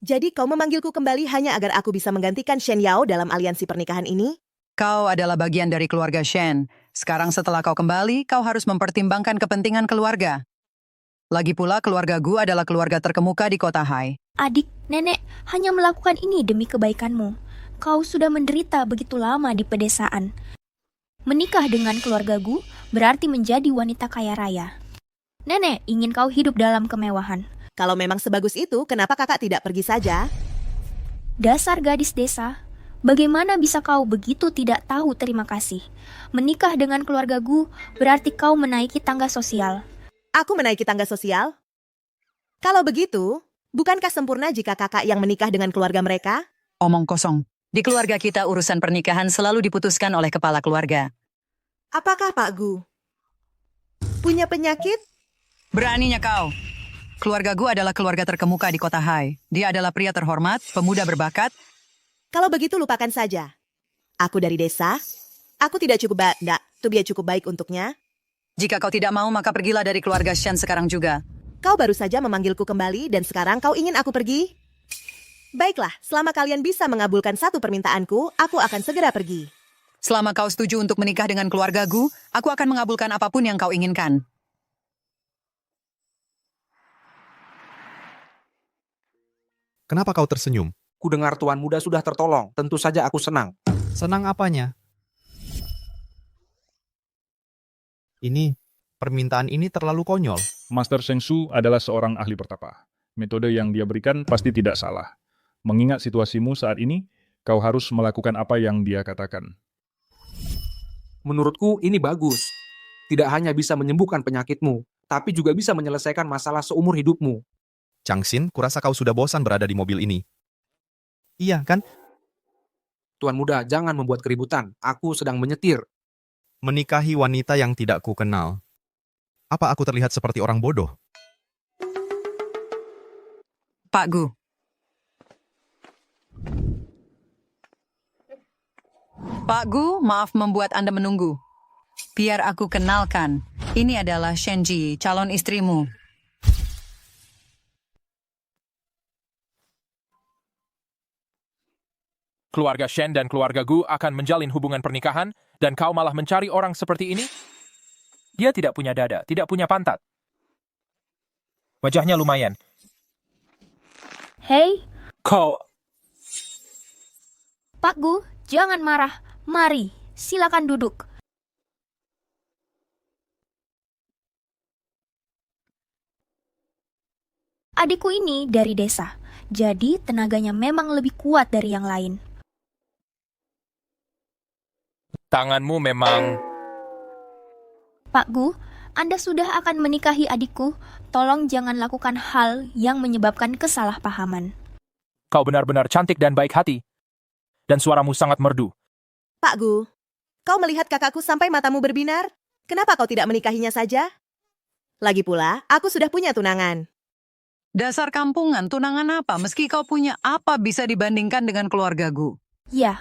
Jadi kau memanggilku kembali hanya agar aku bisa menggantikan Shen Yao dalam aliansi pernikahan ini? Kau adalah bagian dari keluarga Shen. Sekarang setelah kau kembali, kau harus mempertimbangkan kepentingan keluarga. Lagi pula keluarga Gu adalah keluarga terkemuka di kota Hai. Adik, nenek hanya melakukan ini demi kebaikanmu. Kau sudah menderita begitu lama di pedesaan. Menikah dengan keluarga Gu berarti menjadi wanita kaya raya. Nenek ingin kau hidup dalam kemewahan. Kalau memang sebagus itu, kenapa kakak tidak pergi saja? Dasar gadis desa, bagaimana bisa kau begitu tidak tahu terima kasih? Menikah dengan keluarga Gu berarti kau menaiki tangga sosial. Aku menaiki tangga sosial? Kalau begitu, bukankah sempurna jika kakak yang menikah dengan keluarga mereka? Omong kosong. Di keluarga kita urusan pernikahan selalu diputuskan oleh kepala keluarga. Apakah Pak Gu punya penyakit? Beraninya kau. Keluarga Gu adalah keluarga terkemuka di kota Hai. Dia adalah pria terhormat, pemuda berbakat. Kalau begitu lupakan saja. Aku dari desa. Aku tidak cukup cukup baik untuknya. Jika kau tidak mau, maka pergilah dari keluarga Shen sekarang juga. Kau baru saja memanggilku kembali dan sekarang kau ingin aku pergi? Baiklah, selama kalian bisa mengabulkan satu permintaanku, aku akan segera pergi. Selama kau setuju untuk menikah dengan keluarga Gu, aku akan mengabulkan apapun yang kau inginkan. Kenapa kau tersenyum? Ku dengar tuan muda sudah tertolong. Tentu saja aku senang. Senang apanya? Permintaan ini terlalu konyol. Master Sheng Su adalah seorang ahli pertapa. Metode yang dia berikan pasti tidak salah. Mengingat situasimu saat ini, kau harus melakukan apa yang dia katakan. Menurutku ini bagus. Tidak hanya bisa menyembuhkan penyakitmu, tapi juga bisa menyelesaikan masalah seumur hidupmu. Changxin, kurasa kau sudah bosan berada di mobil ini. Iya, kan? Tuan muda, jangan membuat keributan. Aku sedang menyetir. Menikahi wanita yang tidak ku kenal. Apa aku terlihat seperti orang bodoh? Pak Gu. Pak Gu, maaf membuat Anda menunggu. Biar aku kenalkan. Ini adalah Shenji, calon istrimu. Keluarga Shen dan keluarga Gu akan menjalin hubungan pernikahan, dan kau malah mencari orang seperti ini? Dia tidak punya dada, tidak punya pantat. Wajahnya lumayan. Hei, Kau... Pak Gu, jangan marah. Mari, silakan duduk. Adikku ini dari desa, jadi tenaganya memang lebih kuat dari yang lain. Tanganmu memang... Pak Gu, Anda sudah akan menikahi adikku. Tolong jangan lakukan hal yang menyebabkan kesalahpahaman. Kau benar-benar cantik dan baik hati. Dan suaramu sangat merdu. Pak Gu, kau melihat kakakku sampai matamu berbinar? Kenapa kau tidak menikahinya saja? Lagi pula, aku sudah punya tunangan. Dasar kampungan, tunangan apa? Meski kau punya apa bisa dibandingkan dengan keluarga Gu. Ya,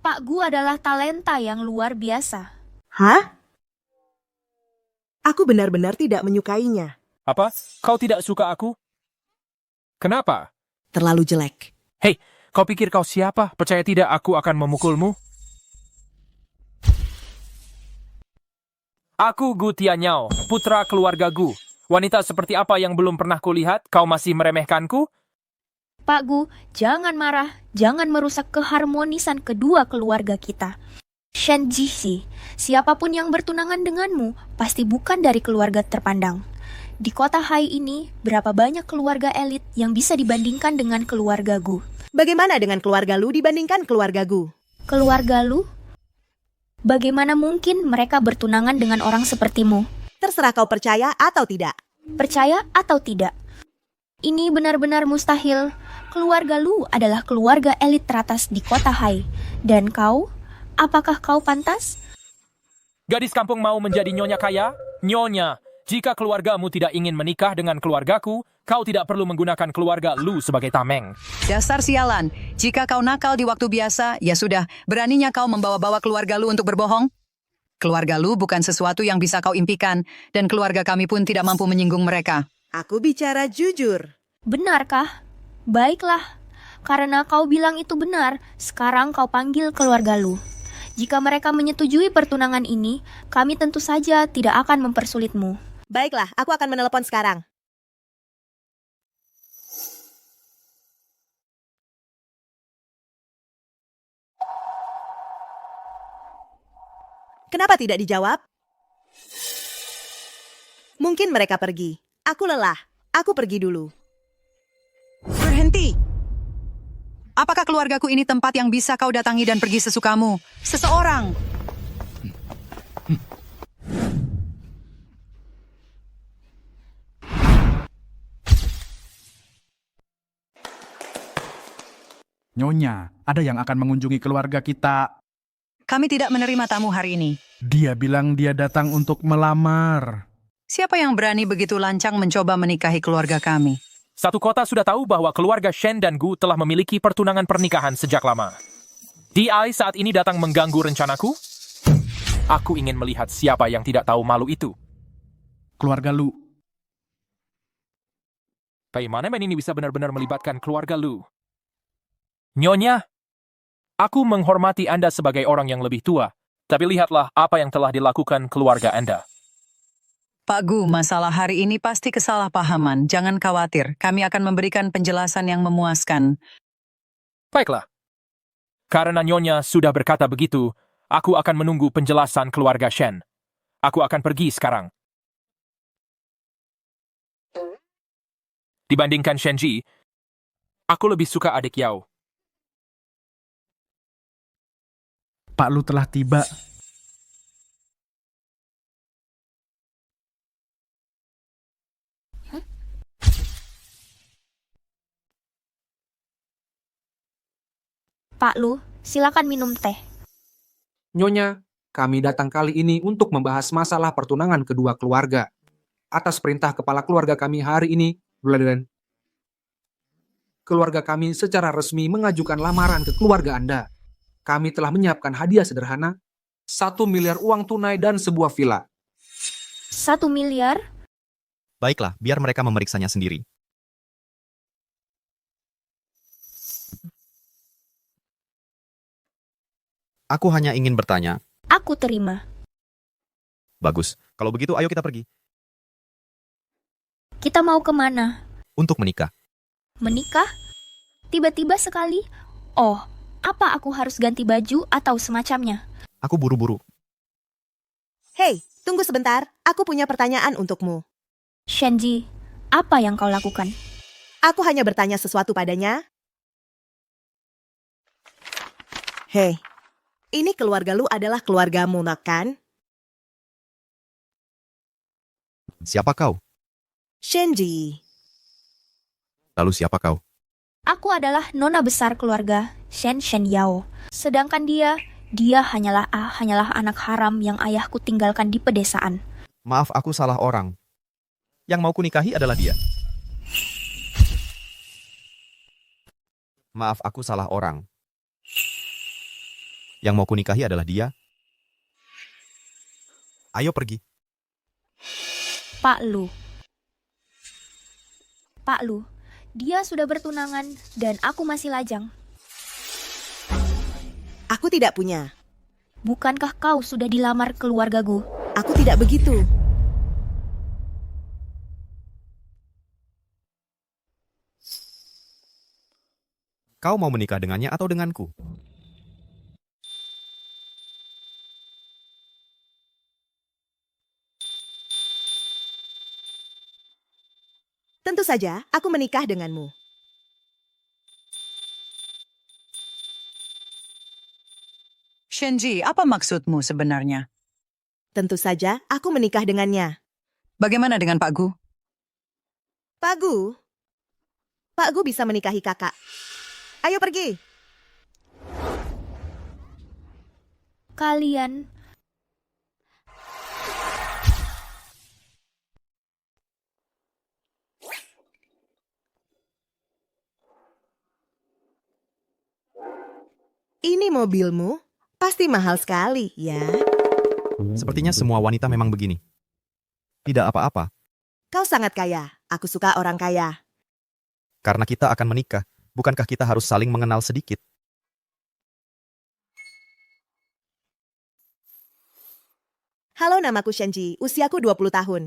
Pak Gu adalah talenta yang luar biasa. Hah? Aku benar-benar tidak menyukainya. Apa? Kau tidak suka aku? Kenapa? Terlalu jelek. Hei, kau pikir kau siapa? Percaya tidak aku akan memukulmu? Aku Gu Tianyao, putra keluarga Gu. Wanita seperti apa yang belum pernah kulihat, kau masih meremehkanku? Pak Gu, jangan marah. Jangan merusak keharmonisan kedua keluarga kita. Shen Jixi, siapapun yang bertunangan denganmu, pasti bukan dari keluarga terpandang. Di kota Hai ini, berapa banyak keluarga elit yang bisa dibandingkan dengan keluarga Gu? Bagaimana dengan keluarga Lu dibandingkan keluarga Gu? Keluarga Lu? Bagaimana mungkin mereka bertunangan dengan orang sepertimu? Terserah kau percaya atau tidak. Percaya atau tidak? Ini benar-benar mustahil. Keluarga Lu adalah keluarga elit teratas di kota Hai. Dan kau? Apakah kau pantas? Gadis kampung mau menjadi nyonya kaya? Nyonya, jika keluargamu tidak ingin menikah dengan keluargaku, kau tidak perlu menggunakan keluarga Lu sebagai tameng. Dasar sialan. Jika kau nakal di waktu biasa, ya sudah, beraninya kau membawa-bawa keluarga Lu untuk berbohong? Keluarga Lu bukan sesuatu yang bisa kau impikan, dan keluarga kami pun tidak mampu menyinggung mereka. Aku bicara jujur. Benarkah? Baiklah, karena kau bilang itu benar, sekarang kau panggil keluarga Lu. Jika mereka menyetujui pertunangan ini, kami tentu saja tidak akan mempersulitmu. Baiklah, aku akan menelepon sekarang. Kenapa tidak dijawab? Mungkin mereka pergi. Aku lelah. Aku pergi dulu. Berhenti! Apakah keluargaku ini tempat yang bisa kau datangi dan pergi sesukamu? Seseorang! Nyonya, ada yang akan mengunjungi keluarga kita. Kami tidak menerima tamu hari ini. Dia bilang dia datang untuk melamar. Siapa yang berani begitu lancang mencoba menikahi keluarga kami? Satu kota sudah tahu bahwa keluarga Shen dan Gu telah memiliki pertunangan pernikahan sejak lama. DI saat ini datang mengganggu rencanaku? Aku ingin melihat siapa yang tidak tahu malu itu. Keluarga Lu. Bagaimana ini bisa benar-benar melibatkan keluarga Lu? Nyonya, aku menghormati Anda sebagai orang yang lebih tua, tapi lihatlah apa yang telah dilakukan keluarga Anda. Pak Gu, masalah hari ini pasti kesalahpahaman. Jangan khawatir, kami akan memberikan penjelasan yang memuaskan. Baiklah. Karena Nyonya sudah berkata begitu, aku akan menunggu penjelasan keluarga Shen. Aku akan pergi sekarang. Dibandingkan Shenji, aku lebih suka adik Yao. Pak Lu telah tiba. Pak Lu, silakan minum teh. Nyonya, kami datang kali ini untuk membahas masalah pertunangan kedua keluarga. Atas perintah kepala keluarga kami hari ini, keluarga kami secara resmi mengajukan lamaran ke keluarga Anda. Kami telah menyiapkan hadiah sederhana, 1 miliar uang tunai dan sebuah villa. 1 miliar? Baiklah, biar mereka memeriksanya sendiri. Aku hanya ingin bertanya. Aku terima. Bagus, kalau begitu ayo kita pergi. Kita mau kemana? Untuk menikah. Menikah? Tiba-tiba sekali? Oh, apa aku harus ganti baju atau semacamnya? Aku buru-buru. Hei, tunggu sebentar. Aku punya pertanyaan untukmu. Shenji, apa yang kau lakukan? Aku hanya bertanya sesuatu padanya. Hei, ini keluarga Lu adalah keluargamu, kan? Siapa kau? Shenji. Lalu siapa kau? Aku adalah nona besar keluarga Shen Yao. Sedangkan dia hanyalah anak haram yang ayahku tinggalkan di pedesaan. Maaf, aku salah orang. Yang mau kunikahi adalah dia. Maaf, aku salah orang. Yang mau kunikahi adalah dia. Ayo pergi. Pak Lu, dia sudah bertunangan dan aku masih lajang. Aku tidak punya. Bukankah kau sudah dilamar keluarga Gu? Aku tidak begitu. Kau mau menikah dengannya atau denganku? Tentu saja, aku menikah denganmu. Shenji, apa maksudmu sebenarnya? Tentu saja, aku menikah dengannya. Bagaimana dengan Pak Gu? Pak Gu bisa menikahi kakak. Ayo pergi. Kalian... Ini mobilmu? Pasti mahal sekali, ya? Sepertinya semua wanita memang begini. Tidak apa-apa. Kau sangat kaya. Aku suka orang kaya. Karena kita akan menikah, bukankah kita harus saling mengenal sedikit? Halo, namaku Shenji, usiaku 20 tahun.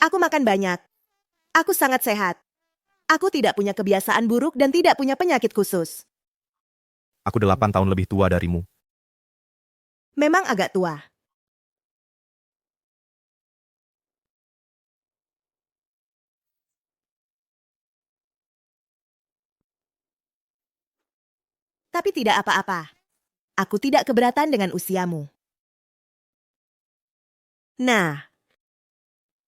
Aku makan banyak. Aku sangat sehat. Aku tidak punya kebiasaan buruk dan tidak punya penyakit khusus. Aku 8 tahun lebih tua darimu. Memang agak tua. Tapi tidak apa-apa. Aku tidak keberatan dengan usiamu. Nah,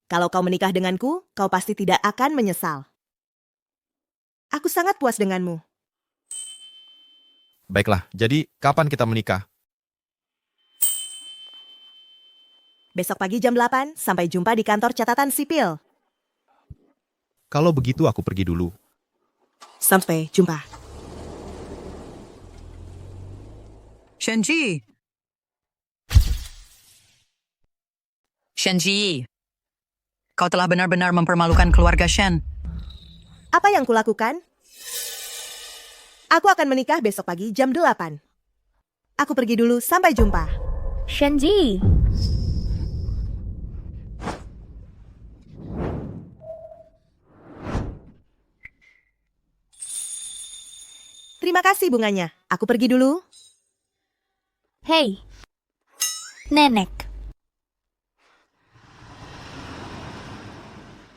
kalau kau menikah denganku, kau pasti tidak akan menyesal. Aku sangat puas denganmu. Baiklah, jadi kapan kita menikah? Besok pagi jam 8, sampai jumpa di kantor catatan sipil. Kalau begitu aku pergi dulu. Sampai jumpa. Shenji! Shenji! Kau telah benar-benar mempermalukan keluarga Shen. Apa yang kulakukan? Aku akan menikah besok pagi jam 8. Aku pergi dulu, sampai jumpa. Shenji, Terima kasih bunganya. Aku pergi dulu. hey, nenek.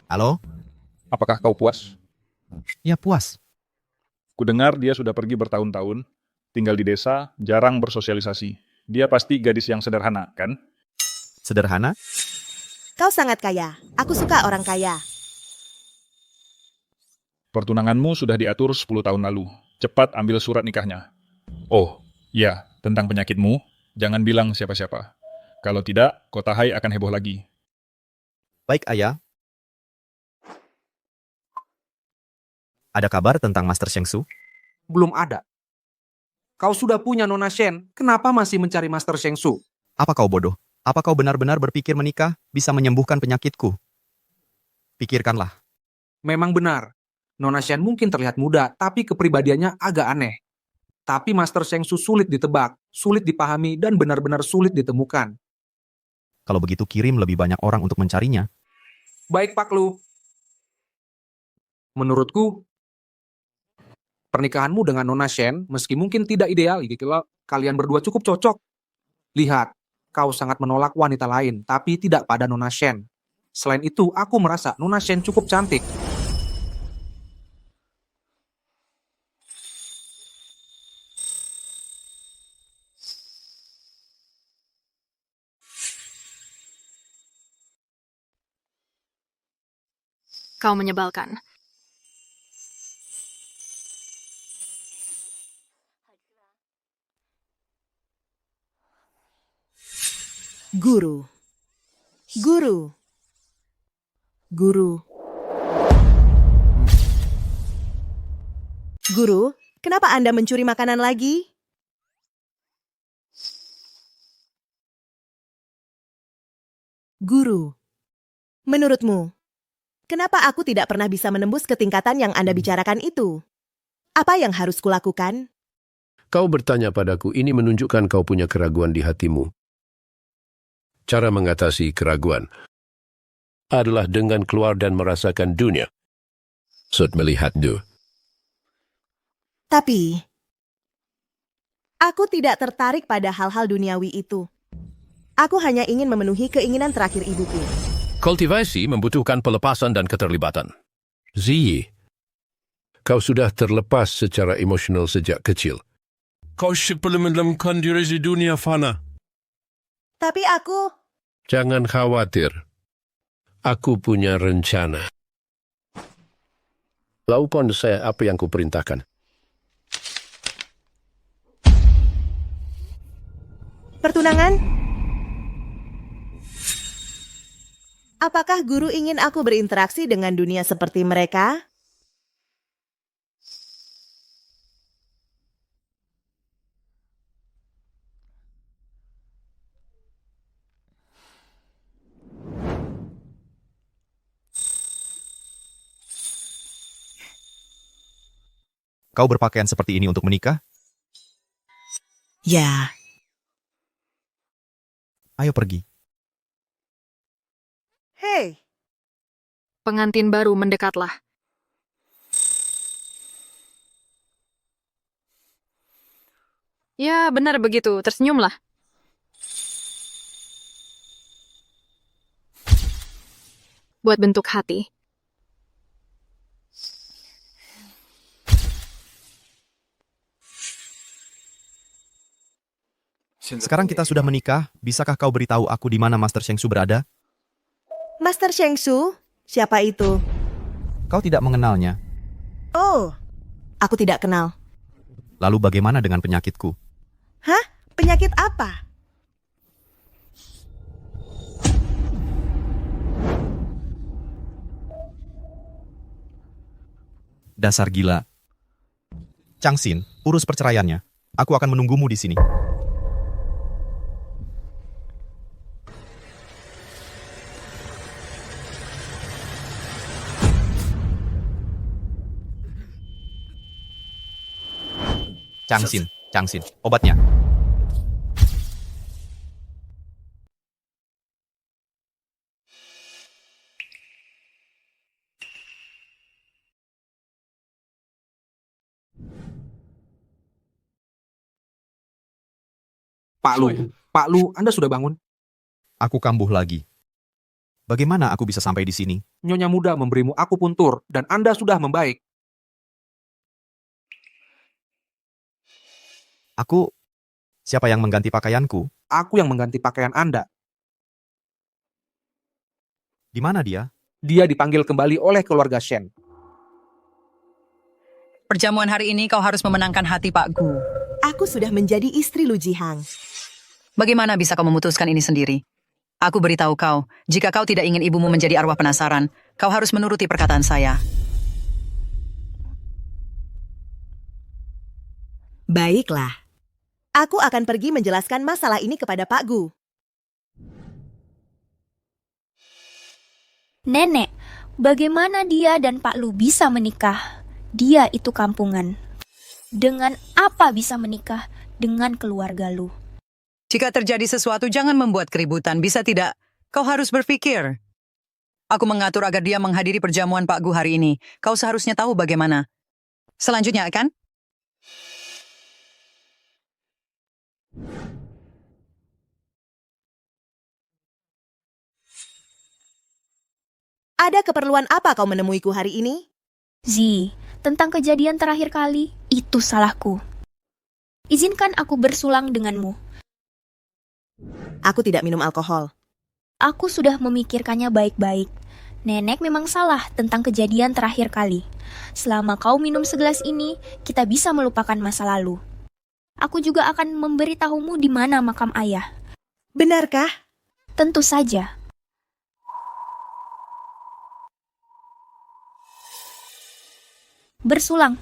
Halo? Apakah kau puas? Ya puas. Kudengar dia sudah pergi bertahun-tahun, tinggal di desa, jarang bersosialisasi. Dia pasti gadis yang sederhana, kan? Sederhana? Kau sangat kaya. Aku suka orang kaya. Pertunanganmu sudah diatur 10 tahun lalu. Cepat ambil surat nikahnya. Oh, ya, tentang penyakitmu, jangan bilang siapa-siapa. Kalau tidak, kota Hai akan heboh lagi. Baik, Ayah. Ada kabar tentang Master Sheng Su? Belum ada. Kau sudah punya Nona Shen, kenapa masih mencari Master Sheng Su? Apa kau bodoh? Apa kau benar-benar berpikir menikah bisa menyembuhkan penyakitku? Pikirkanlah. Memang benar. Nona Shen mungkin terlihat muda, tapi kepribadiannya agak aneh. Tapi Master Sheng Su sulit ditebak, sulit dipahami, dan benar-benar sulit ditemukan. Kalau begitu kirim lebih banyak orang untuk mencarinya. Baik, Pak Lu. Menurutku, pernikahanmu dengan Nona Shen, meski mungkin tidak ideal, kalian berdua cukup cocok. Lihat, kau sangat menolak wanita lain, tapi tidak pada Nona Shen. Selain itu, aku merasa Nona Shen cukup cantik. Kau menyebalkan. Guru. Guru. Guru. Guru, kenapa Anda mencuri makanan lagi? Guru. Menurutmu, kenapa aku tidak pernah bisa menembus ketingkatan yang Anda bicarakan itu? Apa yang harus kulakukan? Kau bertanya padaku, ini menunjukkan kau punya keraguan di hatimu. Cara mengatasi keraguan adalah dengan keluar dan merasakan dunia. Sud melihat du. Tapi, aku tidak tertarik pada hal-hal duniawi itu. Aku hanya ingin memenuhi keinginan terakhir ibuku. Kultivasi membutuhkan pelepasan dan keterlibatan. Ziyi, kau sudah terlepas secara emosional sejak kecil. Kau mendalamkan diri di dunia fana. Tapi aku... Jangan khawatir. Aku punya rencana. Lakukan saya apa yang kuperintahkan. Pertunangan? Apakah guru ingin aku berinteraksi dengan dunia seperti mereka? Kau berpakaian seperti ini untuk menikah? Ya, Ayo pergi. hei, Pengantin baru mendekatlah. Ya, benar begitu. Tersenyumlah. Buat bentuk hati. Sekarang kita sudah menikah, bisakah kau beritahu aku di mana Master Shengsu berada? Master Shengsu, siapa itu? Kau tidak mengenalnya. Oh, aku tidak kenal. Lalu bagaimana dengan penyakitku? Hah? Penyakit apa? Dasar gila. Changxin, urus perceraiannya. Aku akan menunggumu di sini. Changxin, obatnya. Pak Lu, Anda sudah bangun? Aku kambuh lagi. Bagaimana aku bisa sampai di sini? Nyonya muda memberimu akupuntur dan Anda sudah membaik. Aku... Siapa yang mengganti pakaianku? Aku yang mengganti pakaian Anda. Di mana dia? Dia dipanggil kembali oleh keluarga Shen. Perjamuan hari ini kau harus memenangkan hati Pak Gu. Aku sudah menjadi istri Lu Jihang. Bagaimana bisa kau memutuskan ini sendiri? Aku beritahu kau, jika kau tidak ingin ibumu menjadi arwah penasaran, kau harus menuruti perkataan saya. Baiklah. Aku akan pergi menjelaskan masalah ini kepada Pak Gu. Nenek, bagaimana dia dan Pak Lu bisa menikah? Dia itu kampungan. Dengan apa bisa menikah dengan keluarga Lu? Jika terjadi sesuatu, jangan membuat keributan. Bisa tidak? Kau harus berpikir. Aku mengatur agar dia menghadiri perjamuan Pak Gu hari ini. Kau seharusnya tahu bagaimana. Selanjutnya, kan? Ada keperluan apa kau menemuiku hari ini? Zi, tentang kejadian terakhir kali, itu salahku. Izinkan aku bersulang denganmu. Aku tidak minum alkohol. Aku sudah memikirkannya baik-baik. Nenek memang salah tentang kejadian terakhir kali. Selama kau minum segelas ini, kita bisa melupakan masa lalu. Aku juga akan memberitahumu di mana makam ayah. Benarkah? Tentu saja. Bersulang.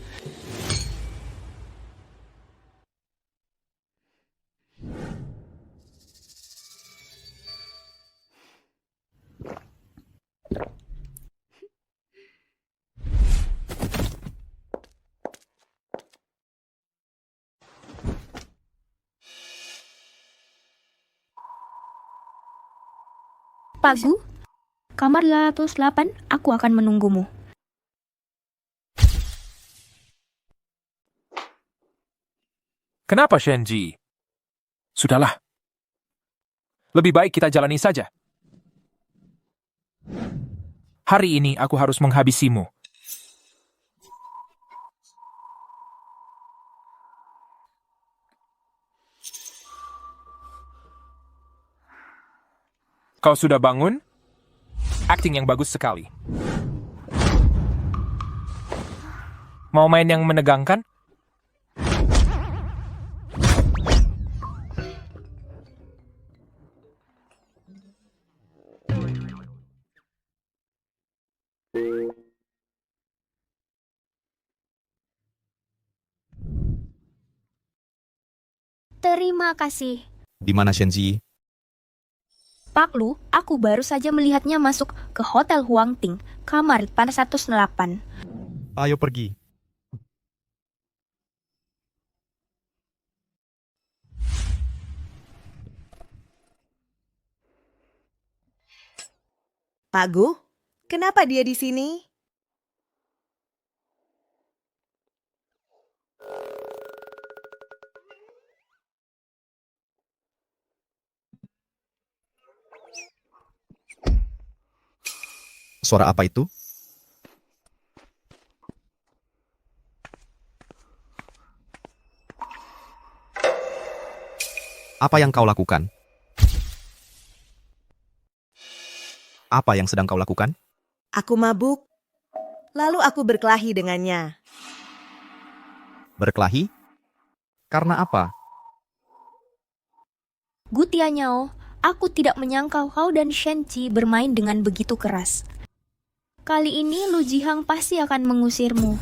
Pak Gu, kamar 808, aku akan menunggumu. Kenapa, Shenji? Sudahlah. Lebih baik kita jalani saja. Hari ini aku harus menghabisimu. Kau sudah bangun? Akting yang bagus sekali. Mau main yang menegangkan? Terima kasih. Di mana Shenji? Pak Lu, aku baru saja melihatnya masuk ke Hotel Huang Ting, kamar 808. Ayo pergi. Pak Gu, kenapa dia di sini? Suara apa itu? Apa yang kau lakukan? Apa yang sedang kau lakukan? Aku mabuk. Lalu aku berkelahi dengannya. Berkelahi? Karena apa? Gu Tianyao, aku tidak menyangka kau dan Shenji bermain dengan begitu keras. Kali ini Lu Jihang pasti akan mengusirmu.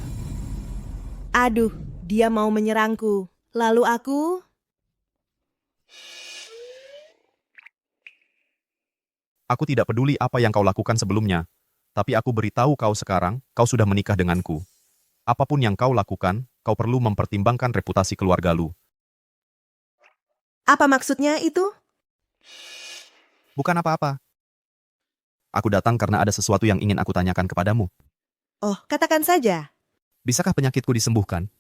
Aduh, dia mau menyerangku. Lalu aku... Aku tidak peduli apa yang kau lakukan sebelumnya, tapi aku beritahu kau sekarang, kau sudah menikah denganku. Apapun yang kau lakukan, kau perlu mempertimbangkan reputasi keluarga lu. Apa maksudnya itu? Bukan apa-apa. Aku datang karena ada sesuatu yang ingin aku tanyakan kepadamu. Oh, katakan saja. Bisakah penyakitku disembuhkan?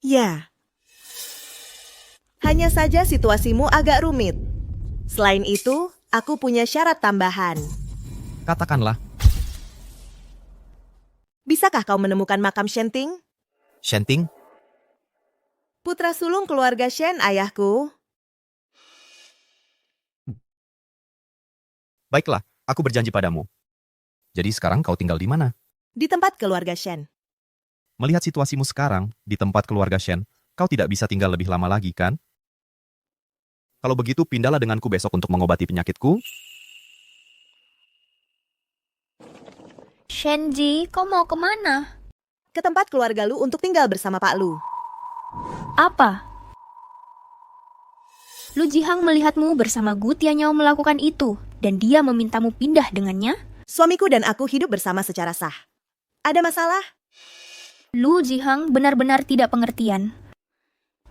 Ya. Hanya saja situasimu agak rumit. Selain itu, aku punya syarat tambahan. Katakanlah, Bisakah kau menemukan makam Shenting? Shenting, Putra sulung keluarga Shen, ayahku. baiklah, aku berjanji padamu. Jadi sekarang kau tinggal di mana? Di tempat keluarga Shen. Melihat situasimu sekarang, di tempat keluarga Shen, kau tidak bisa tinggal lebih lama lagi, kan? Kalau begitu, pindahlah denganku besok untuk mengobati penyakitku. Shenji, kau mau kemana? Ke tempat keluarga Lu untuk tinggal bersama Pak Lu. Apa? Lu Jihang melihatmu bersama Gu Tianyao melakukan itu, dan dia memintamu pindah dengannya? Suamiku dan aku hidup bersama secara sah. Ada masalah? Lu Jihang benar-benar tidak pengertian.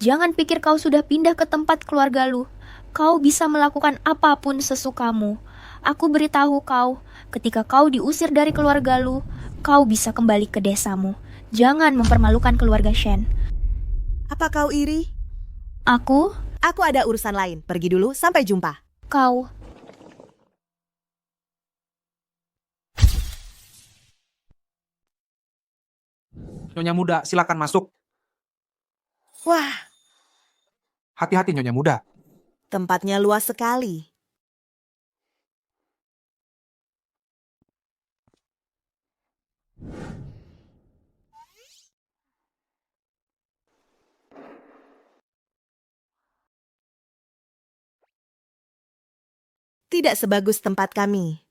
Jangan pikir kau sudah pindah ke tempat keluarga Lu. Kau bisa melakukan apapun sesukamu. Aku beritahu kau, ketika kau diusir dari keluarga Lu, kau bisa kembali ke desamu. Jangan mempermalukan keluarga Shen. Apa kau iri? Aku, Aku ada urusan lain. Pergi dulu, sampai jumpa. kau. Nyonya muda, silakan masuk. Wah, Hati-hati Nyonya muda. tempatnya luas sekali. Tidak sebagus tempat kami.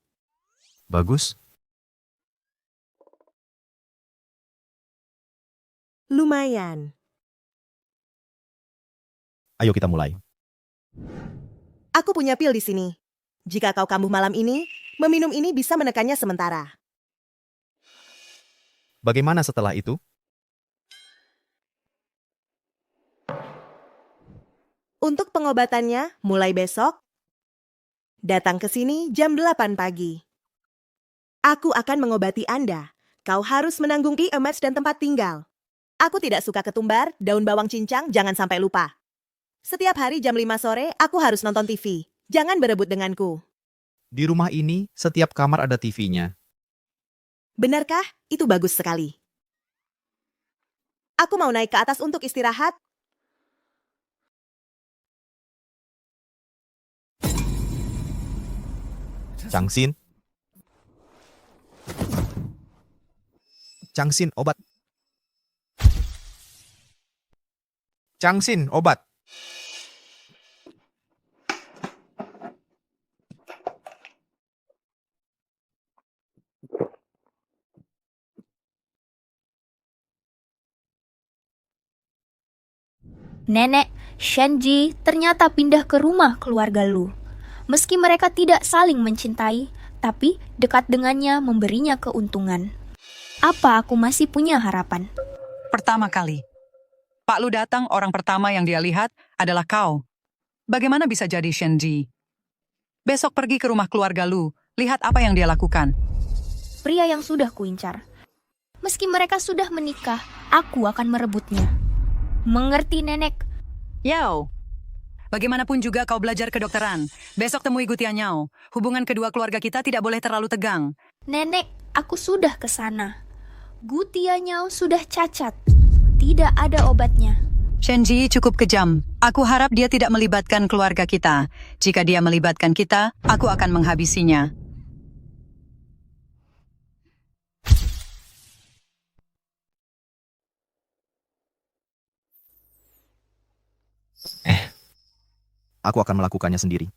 Bagus. Lumayan. Ayo kita mulai. Aku punya pil di sini. Jika kau kambuh malam ini, meminum ini bisa menekannya sementara. Bagaimana setelah itu? Untuk pengobatannya, mulai besok, datang ke sini jam 8 pagi. Aku akan mengobati Anda. Kau harus menanggung IMH dan tempat tinggal. Aku tidak suka ketumbar, daun bawang cincang, jangan sampai lupa. Setiap hari jam 5 sore, aku harus nonton TV. Jangan berebut denganku. Di rumah ini, setiap kamar ada TV-nya. Benarkah? Itu bagus sekali. Aku mau naik ke atas untuk istirahat. Changsin. Changsin, obat. Changsin, obat. Nenek, Shenji ternyata pindah ke rumah keluarga Lu. Meski mereka tidak saling mencintai, tapi dekat dengannya memberinya keuntungan. Apa aku masih punya harapan? Pertama kali. Pak Lu datang, orang pertama yang dia lihat adalah kau. Bagaimana bisa jadi Shenji? Besok pergi ke rumah keluarga Lu. Lihat apa yang dia lakukan. Pria yang sudah kuincar. Meski mereka sudah menikah, aku akan merebutnya. Mengerti, Nenek? Yao, bagaimanapun juga kau belajar kedokteran. Besok temui Gu Tianyao. Hubungan kedua keluarga kita tidak boleh terlalu tegang. Nenek, aku sudah ke sana. Gu Tianyao sudah cacat. Tidak ada obatnya. Shenji cukup kejam. Aku harap dia tidak melibatkan keluarga kita. Jika dia melibatkan kita, aku akan menghabisinya. Aku akan melakukannya sendiri.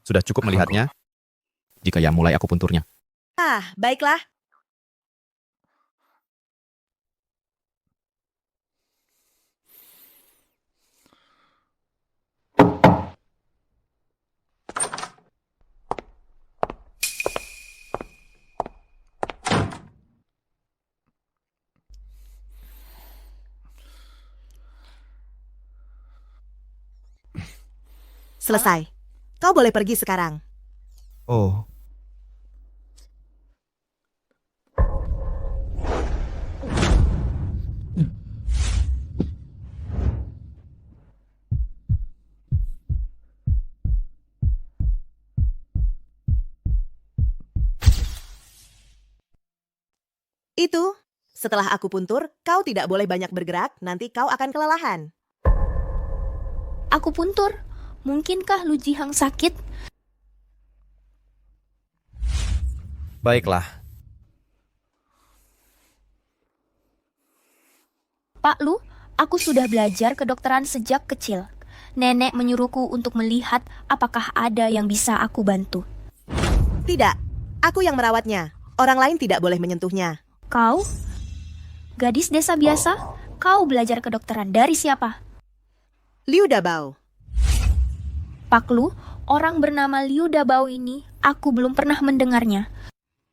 Sudah cukup melihatnya? Jika ya, mulai aku punturnya. Ah, baiklah. Selesai. Kau boleh pergi sekarang. Oh, Itu, setelah aku puntur, kau tidak boleh banyak bergerak, nanti kau akan kelelahan. Aku puntur. Mungkinkah Lu Jihang sakit? baiklah. Pak Lu, aku sudah belajar kedokteran sejak kecil. Nenek menyuruhku untuk melihat apakah ada yang bisa aku bantu. Tidak, aku yang merawatnya. Orang lain tidak boleh menyentuhnya. Kau? Gadis desa biasa? Kau belajar kedokteran dari siapa? Liu Dabao. Pak Lu, orang bernama Liu Dabao ini, aku belum pernah mendengarnya.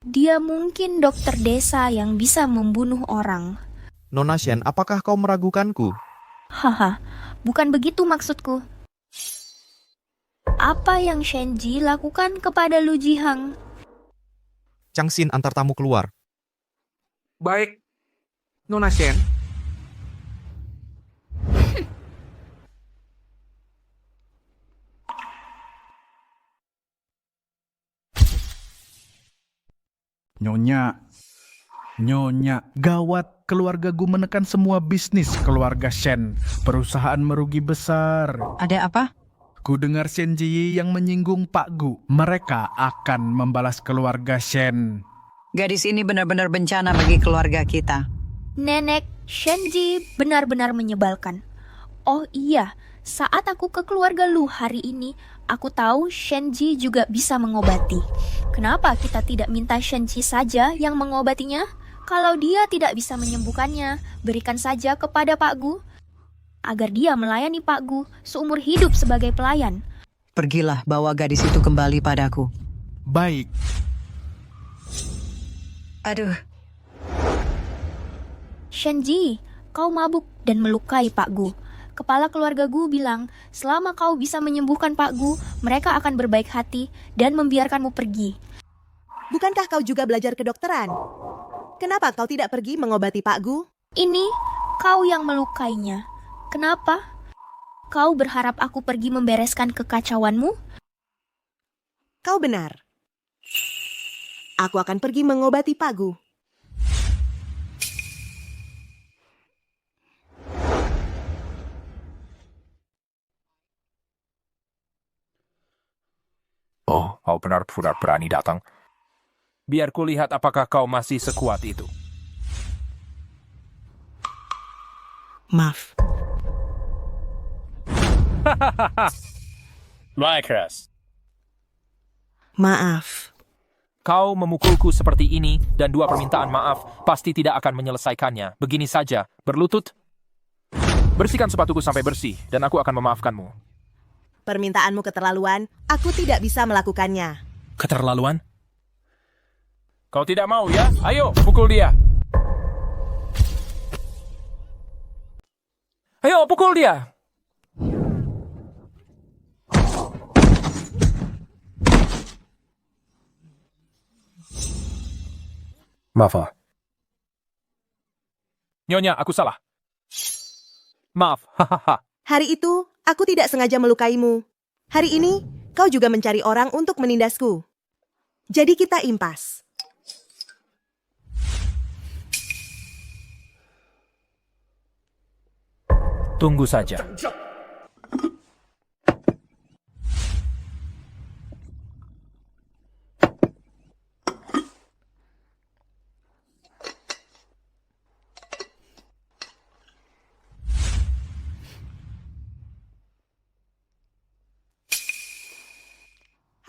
Dia mungkin dokter desa yang bisa membunuh orang. Nona Shen, apakah kau meragukanku? Haha, bukan begitu maksudku. Apa yang Shenji lakukan kepada Lu Jihang? Changxin antar tamu keluar. Baik, Nona Shen. Nyonya, gawat, keluarga Gu menekan semua bisnis keluarga Shen. Perusahaan merugi besar. Ada apa? Ku dengar Shenji yang menyinggung Pak Gu. Mereka akan membalas keluarga Shen. Gadis ini benar-benar bencana bagi keluarga kita. Nenek, Shenji benar-benar menyebalkan. Oh iya, saat aku ke keluarga Lu hari ini, aku tahu Shenji juga bisa mengobati. Kenapa kita tidak minta Shenji saja yang mengobatinya? Kalau dia tidak bisa menyembuhkannya, berikan saja kepada Pak Gu, agar dia melayani Pak Gu seumur hidup sebagai pelayan. Pergilah, bawa gadis itu kembali padaku. Baik. Aduh, Shenji, kau mabuk dan melukai Pak Gu. Kepala keluarga Gu bilang, selama kau bisa menyembuhkan Pak Gu, mereka akan berbaik hati dan membiarkanmu pergi. Bukankah kau juga belajar kedokteran? Kenapa kau tidak pergi mengobati Pak Gu? Ini kau yang melukainya. Kenapa? Kau berharap aku pergi membereskan kekacauanmu? Kau benar. Aku akan pergi mengobati Pak Gu. Oh, kau benar-benar berani datang. Biar kulihat apakah kau masih sekuat itu. Maaf. Lycras, Maaf. kau memukulku seperti ini dan dua permintaan maaf pasti tidak akan menyelesaikannya. Begini saja, berlutut. Bersihkan sepatuku sampai bersih, dan aku akan memaafkanmu. Permintaanmu keterlaluan, aku tidak bisa melakukannya. Keterlaluan? Kau tidak mau ya? Ayo, pukul dia. Ayo, pukul dia. Maaf, ah. Nyonya, aku salah. Maaf, hahaha. Hari itu, aku tidak sengaja melukaimu. Hari ini, kau juga mencari orang untuk menindasku. Jadi kita impas. Tunggu saja.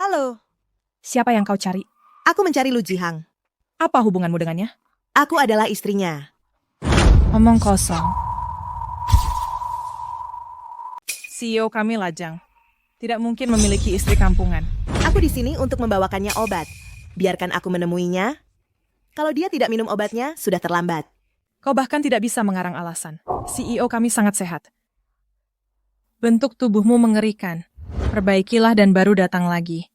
Halo, Siapa yang kau cari? aku mencari Lu Jihang. Apa hubunganmu dengannya? Aku adalah istrinya. Omong kosong. CEO kami lajang. Tidak mungkin memiliki istri kampungan. Aku di sini untuk membawakannya obat. Biarkan aku menemuinya. Kalau dia tidak minum obatnya, sudah terlambat. Kau bahkan tidak bisa mengarang alasan. CEO kami sangat sehat. Bentuk tubuhmu mengerikan. Perbaikilah dan baru datang lagi.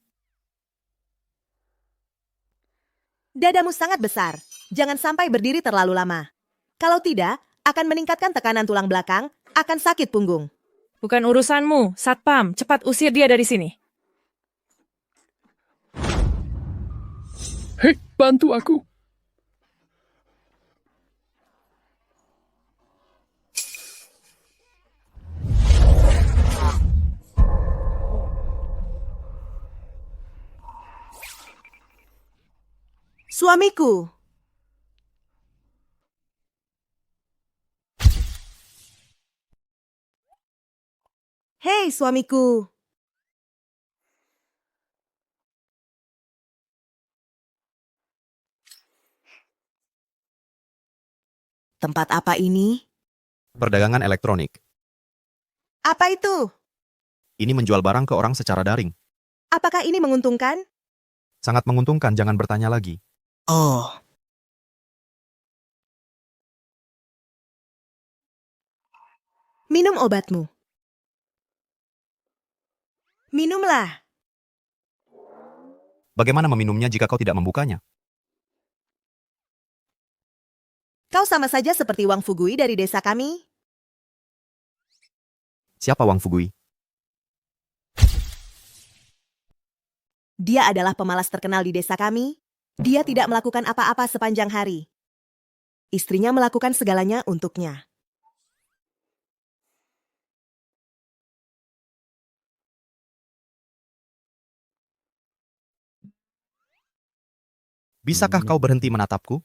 Dadamu sangat besar. Jangan sampai berdiri terlalu lama. Kalau tidak, akan meningkatkan tekanan tulang belakang, akan sakit punggung. Bukan urusanmu, Satpam. Cepat usir dia dari sini. Hei, bantu aku. Suamiku. Hei, suamiku. Tempat apa ini? Perdagangan elektronik. Apa itu? Ini menjual barang ke orang secara daring. Apakah ini menguntungkan? Sangat menguntungkan, jangan bertanya lagi. Oh. Minum obatmu. Minumlah. Bagaimana meminumnya jika kau tidak membukanya? Kau sama saja seperti Wang Fugui dari desa kami. Siapa Wang Fugui? Dia adalah pemalas terkenal di desa kami. Dia tidak melakukan apa-apa sepanjang hari. Istrinya melakukan segalanya untuknya. Bisakah kau berhenti menatapku?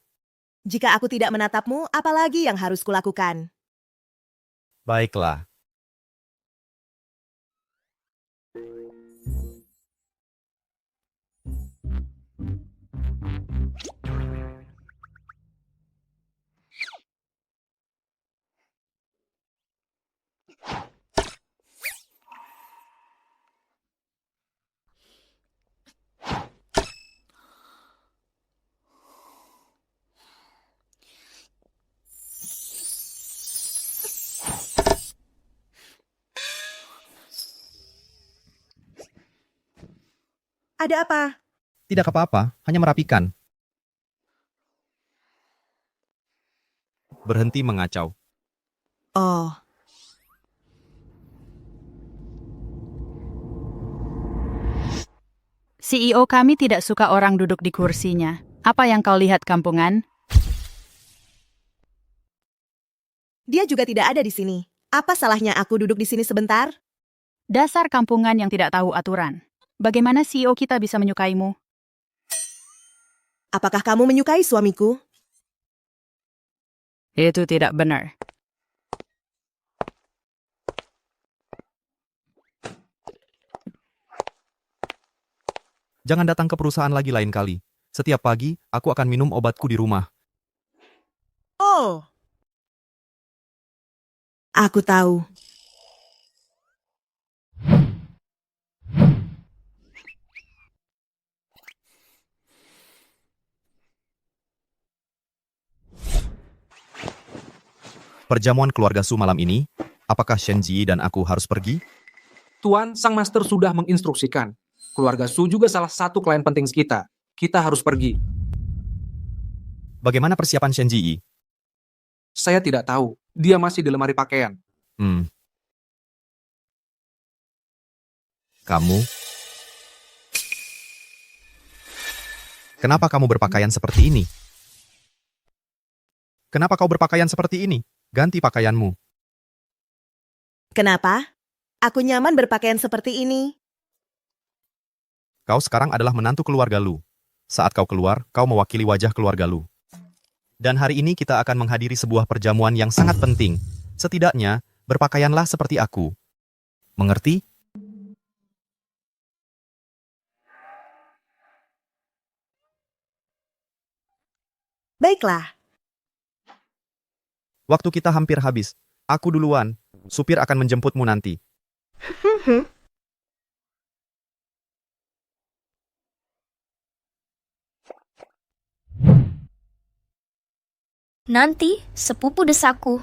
Jika aku tidak menatapmu, apalagi yang harus kulakukan? Baiklah. Ada apa? Tidak apa-apa, hanya merapikan. Berhenti mengacau. Oh. CEO kami tidak suka orang duduk di kursinya. Apa yang kau lihat, kampungan? Dia juga tidak ada di sini. Apa salahnya aku duduk di sini sebentar? Dasar kampungan yang tidak tahu aturan. Bagaimana CEO kita bisa menyukaimu? Apakah kamu menyukai suamiku? Itu tidak benar. Jangan datang ke perusahaan lagi lain kali. Setiap pagi, aku akan minum obatku di rumah. Oh. Aku tahu. Perjamuan keluarga Su malam ini, apakah Shenji dan aku harus pergi? Tuan, sang master sudah menginstruksikan. Keluarga Su juga salah satu klien penting kita. Kita harus pergi. Bagaimana persiapan Shenji? Saya tidak tahu. Dia masih di lemari pakaian. Kamu? Kenapa kamu berpakaian seperti ini? Kenapa kau berpakaian seperti ini? Ganti pakaianmu. Kenapa? Aku nyaman berpakaian seperti ini. Kau sekarang adalah menantu keluarga Lu. Saat kau keluar, kau mewakili wajah keluarga Lu. Dan hari ini kita akan menghadiri sebuah perjamuan yang sangat penting. Setidaknya, berpakaianlah seperti aku. Mengerti? Baiklah. Waktu kita hampir habis. Aku duluan. Supir akan menjemputmu nanti. Nanti, sepupu desaku,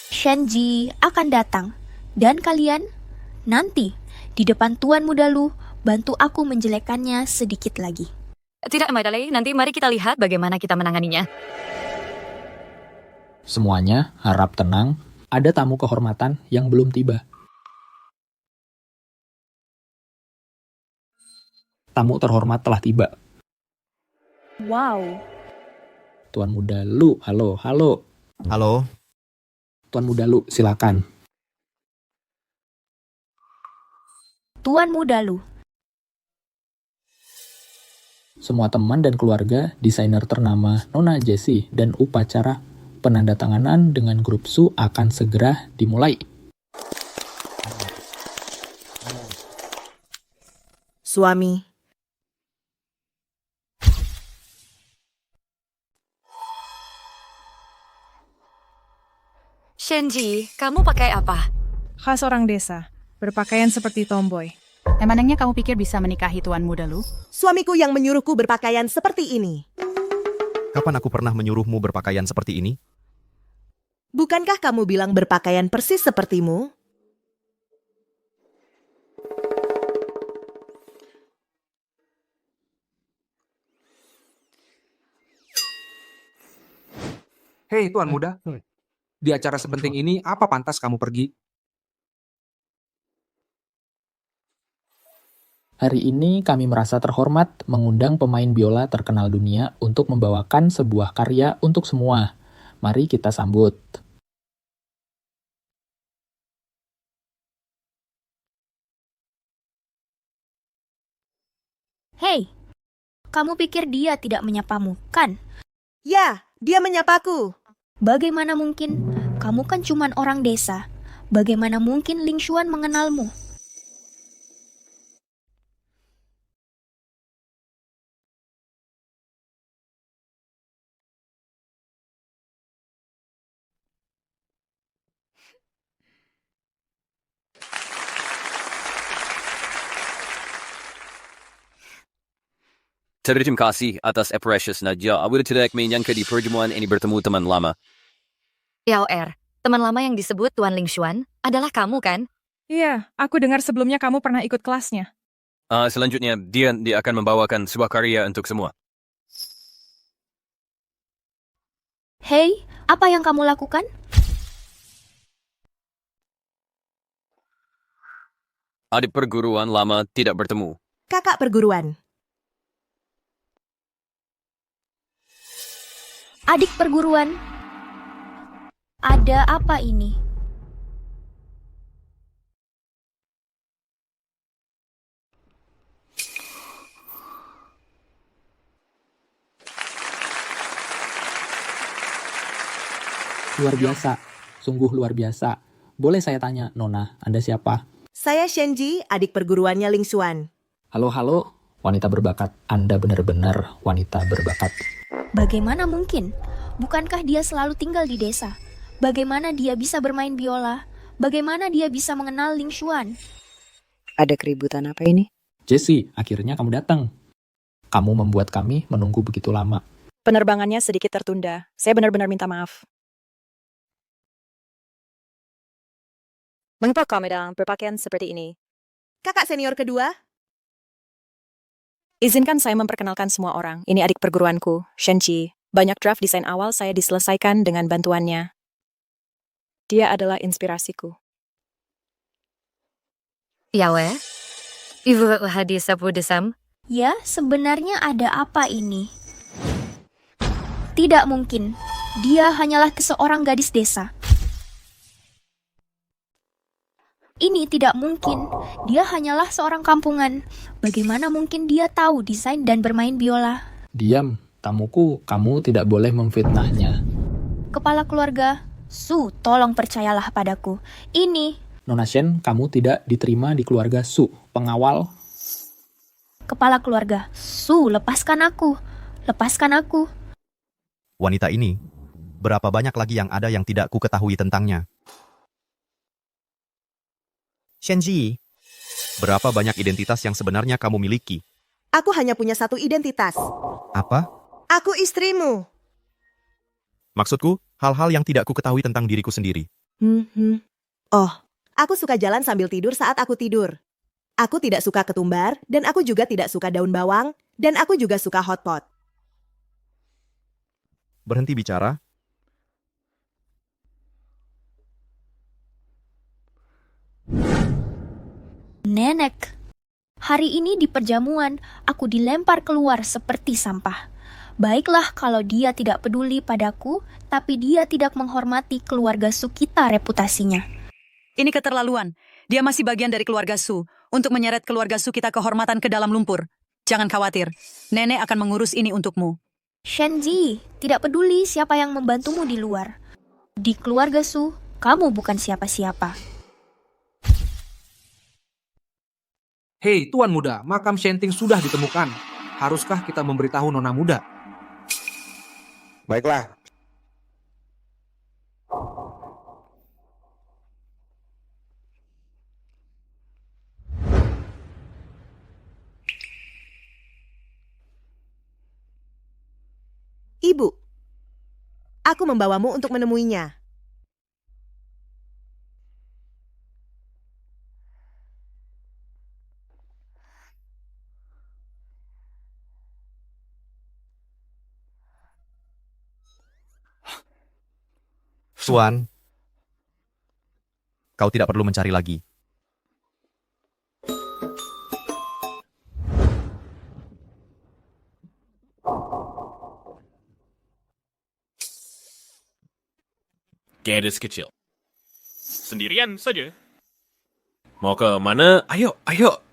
Shenji akan datang. Dan kalian, nanti, di depan Tuan Muda Lu, bantu aku menjelekkannya sedikit lagi. Tidak, Madalay. Nanti mari kita lihat bagaimana kita menanganinya. Semuanya harap tenang. Ada tamu kehormatan yang belum tiba. Tamu terhormat telah tiba. Wow. Tuan Muda Lu, halo. Halo. Tuan Muda Lu, silakan. Tuan Muda Lu. Semua teman dan keluarga, desainer ternama Nona Jessie, dan upacara penandatanganan dengan grup Su akan segera dimulai. Suami. Shenji, kamu pakai apa? Khas orang desa, berpakaian seperti tomboy. Emangnya kamu pikir bisa menikahi Tuan Muda Lu? Suamiku yang menyuruhku berpakaian seperti ini. Kapan aku pernah menyuruhmu berpakaian seperti ini? Bukankah kamu bilang berpakaian persis sepertimu? Hei, Tuan Muda. Di acara sepenting ini, apa pantas kamu pergi? Hari ini kami merasa terhormat mengundang pemain biola terkenal dunia untuk membawakan sebuah karya untuk semua. Mari kita sambut. Hei, kamu pikir dia tidak menyapamu, kan? Ya, dia menyapaku. Bagaimana mungkin? Kamu kan cuman orang desa. Bagaimana mungkin Ling Xuan mengenalmu? Terima kasih atas apresiasi Nadia. Aku tidak menyangka di perjamuan ini bertemu teman lama. Yao Er, teman lama yang disebut Tuan Ling Xuan adalah kamu kan? Iya, aku dengar sebelumnya kamu pernah ikut kelasnya. Selanjutnya, dia akan membawakan sebuah karya untuk semua. Hei, apa yang kamu lakukan? Adik perguruan lama tidak bertemu. Kakak perguruan. Adik perguruan. Ada apa ini? Luar biasa. Sungguh luar biasa. Boleh saya tanya, Nona, Anda siapa? Saya Shenji, adik perguruannya Ling Xuan. Halo, wanita berbakat. Anda benar-benar wanita berbakat. Bagaimana mungkin? Bukankah dia selalu tinggal di desa? Bagaimana dia bisa bermain biola? Bagaimana dia bisa mengenal Ling Xuan? Ada keributan apa ini? Jessie, akhirnya kamu datang. Kamu membuat kami menunggu begitu lama. Penerbangannya sedikit tertunda. Saya benar-benar minta maaf. Mengapa kau sedang berpakaian seperti ini? Kakak senior kedua? Izinkan saya memperkenalkan semua orang. Ini adik perguruanku, Shenji. Banyak draft desain awal saya diselesaikan dengan bantuannya. Dia adalah inspirasiku. Yawe, Ibu hadir 10 Desem. Ya, sebenarnya ada apa ini? Tidak mungkin. Dia hanyalah seorang gadis desa. Ini tidak mungkin. Dia hanyalah seorang kampungan. Bagaimana mungkin dia tahu desain dan bermain biola? Diam, tamuku, kamu tidak boleh memfitnahnya. Kepala keluarga, Su, tolong percayalah padaku. Ini, Nona Shen, kamu tidak diterima di keluarga Su. Pengawal, kepala keluarga, Su, lepaskan aku. Lepaskan aku. Wanita ini, berapa banyak lagi yang ada yang tidak ku ketahui tentangnya? Shenji, berapa banyak identitas yang sebenarnya kamu miliki? Aku hanya punya satu identitas. Apa? Aku istrimu. Maksudku, hal-hal yang tidak ku ketahui tentang diriku sendiri. Oh, aku suka jalan sambil tidur saat aku tidur. Aku tidak suka ketumbar, dan aku juga tidak suka daun bawang, dan aku juga suka hotpot. Berhenti bicara. Nenek, hari ini di perjamuan, aku dilempar keluar seperti sampah. Baiklah kalau dia tidak peduli padaku, tapi dia tidak menghormati keluarga Su kita reputasinya. Ini keterlaluan. Dia masih bagian dari keluarga Su. Untuk menyeret keluarga Su kita kehormatan ke dalam lumpur. Jangan khawatir. Nenek akan mengurus ini untukmu. Shenji, tidak peduli siapa yang membantumu di luar. Di keluarga Su, kamu bukan siapa-siapa. Hei, Tuan Muda, makam Shenting sudah ditemukan. Haruskah kita memberitahu Nona Muda? Baiklah. Ibu, aku membawamu untuk menemuinya. Tuan, kau tidak perlu mencari lagi. Gadis kecil. Sendirian saja. Mau ke mana? Ayo, ayo.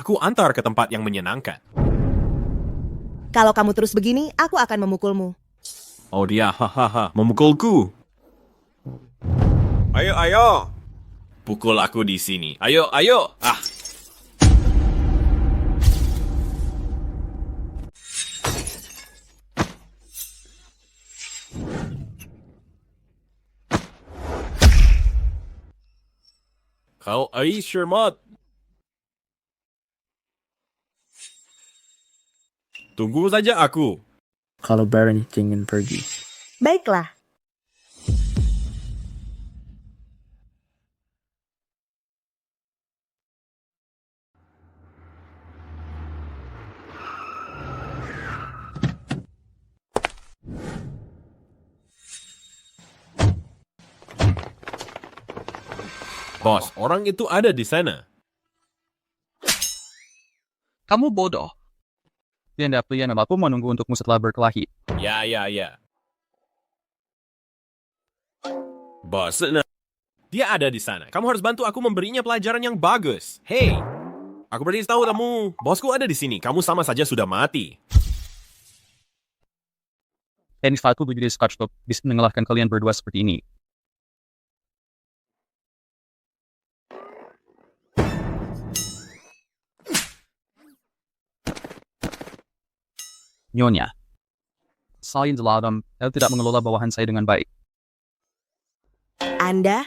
Aku antar ke tempat yang menyenangkan. Kalau kamu terus begini, aku akan memukulmu. Oh dia, hahaha, memukulku. Ayo, ayo. Pukul aku di sini. Ayo, ayo. Ah. Kau Shermat. Tunggu saja aku. kalau Baron ingin pergi. Baiklah. Bos, orang itu ada di sana. Kamu bodoh. Tidak pilihan apapun menunggu untukmu setelah berkelahi. Ya. Bos, nah, dia ada di sana. Kamu harus bantu aku memberinya pelajaran yang bagus. Hei, aku beritahu kamu, bosku ada di sini. Kamu sama saja sudah mati. Teknik Fatu begitu Scotch bisa mengalahkan kalian berdua seperti ini. Nyonya, saya dalam tidak mengelola bawahan saya dengan baik. Anda?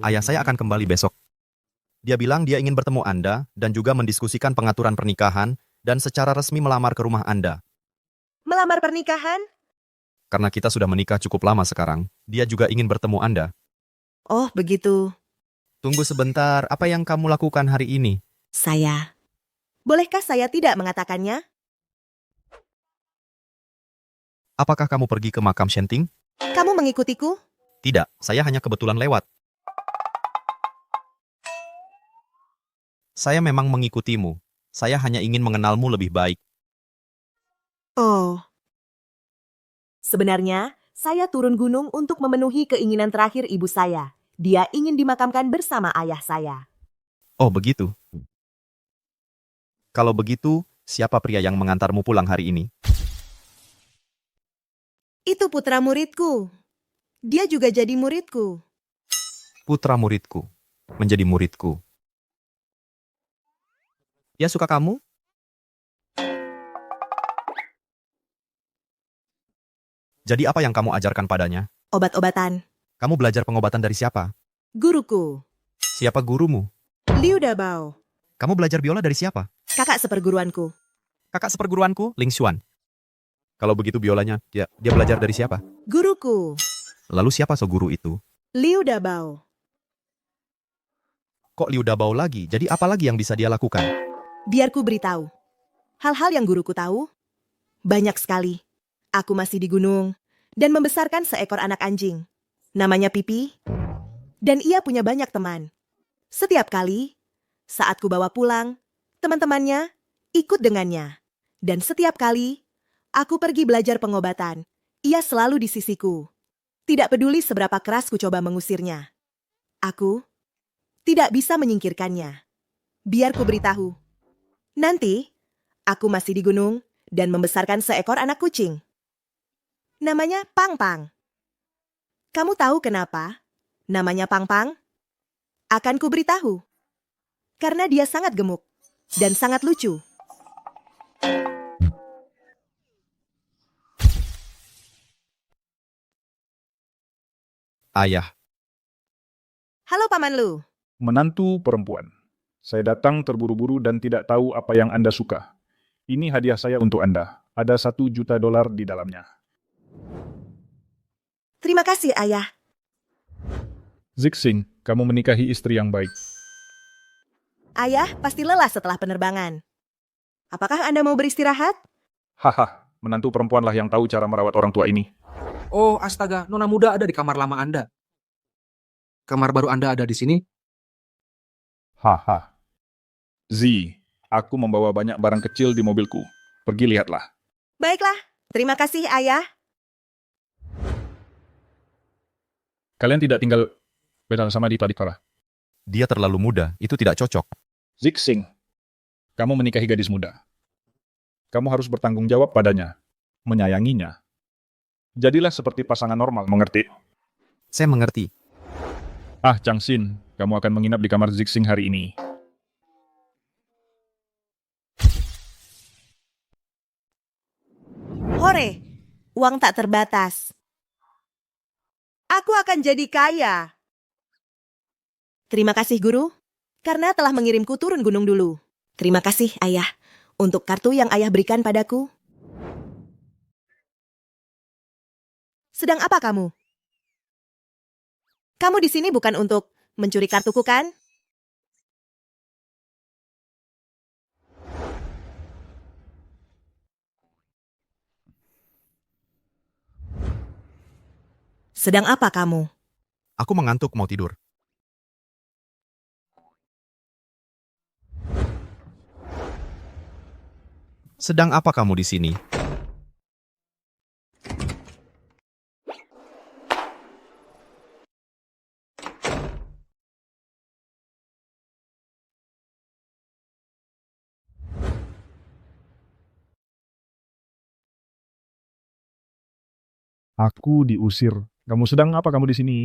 Ayah saya akan kembali besok. Dia bilang dia ingin bertemu Anda dan juga mendiskusikan pengaturan pernikahan dan secara resmi melamar ke rumah Anda. Melamar pernikahan? Karena kita sudah menikah cukup lama sekarang, dia juga ingin bertemu Anda. Oh, begitu. Tunggu sebentar, apa yang kamu lakukan hari ini? Saya. Bolehkah saya tidak mengatakannya? Apakah kamu pergi ke makam Shenting? Kamu mengikutiku? Tidak, saya hanya kebetulan lewat. Saya memang mengikutimu. Saya hanya ingin mengenalmu lebih baik. Oh. Sebenarnya, saya turun gunung untuk memenuhi keinginan terakhir ibu saya. Dia ingin dimakamkan bersama ayah saya. Oh, begitu. Kalau begitu, siapa pria yang mengantarmu pulang hari ini? Itu putra muridku. Dia juga jadi muridku. Putra muridku. Menjadi muridku. Dia suka kamu? Jadi apa yang kamu ajarkan padanya? Obat-obatan. Kamu belajar pengobatan dari siapa? Guruku. Siapa gurumu? Liu Dabao. Kamu belajar biola dari siapa? Kakak seperguruanku. Kakak seperguruanku, Ling Xuan. Kalau begitu biolanya, dia belajar dari siapa? Guruku. Lalu siapa so guru itu? Liu Dabao. Kok Liu Dabao lagi? Jadi apa lagi yang bisa dia lakukan? Biar ku beritahu. Hal-hal yang guruku tahu, banyak sekali. Aku masih di gunung dan membesarkan seekor anak anjing. Namanya Pipi. Dan ia punya banyak teman. Setiap kali, saat ku bawa pulang, teman-temannya ikut dengannya. Dan setiap kali, aku pergi belajar pengobatan, ia selalu di sisiku. Tidak peduli seberapa keras ku coba mengusirnya. Aku tidak bisa menyingkirkannya. Biar ku beritahu. Nanti, aku masih di gunung dan membesarkan seekor anak kucing. Namanya Pang Pang. Kamu tahu kenapa namanya Pang Pang? Akan ku beritahu. Karena dia sangat gemuk dan sangat lucu. Ayah. Halo Paman Lu. Menantu perempuan. Saya datang terburu-buru dan tidak tahu apa yang Anda suka. Ini hadiah saya untuk Anda. Ada $1 juta di dalamnya. Terima kasih, Ayah. Zixing, kamu menikahi istri yang baik. Ayah pasti lelah setelah penerbangan. Apakah Anda mau beristirahat? Haha, menantu perempuanlah yang tahu cara merawat orang tua ini. Oh, astaga, nona muda ada di kamar lama Anda. Kamar baru Anda ada di sini? Haha. Z, aku membawa banyak barang kecil di mobilku. Pergi lihatlah. Baiklah, terima kasih, Ayah. Kalian tidak tinggal bersama di Tadikara. Dia terlalu muda, itu tidak cocok. Zixing, kamu menikahi gadis muda. Kamu harus bertanggung jawab padanya, menyayanginya. Jadilah seperti pasangan normal, mengerti? Saya mengerti. Ah, Changxin, kamu akan menginap di kamar Zixing hari ini. Hore, uang tak terbatas. Aku akan jadi kaya. Terima kasih, Guru, karena telah mengirimku turun gunung dulu. Terima kasih, Ayah, untuk kartu yang Ayah berikan padaku. Sedang apa kamu? Kamu di sini bukan untuk mencuri kartuku, kan? Sedang apa kamu? Aku mengantuk, mau tidur. Sedang apa kamu di sini? Aku diusir. Kamu sedang apa kamu di sini?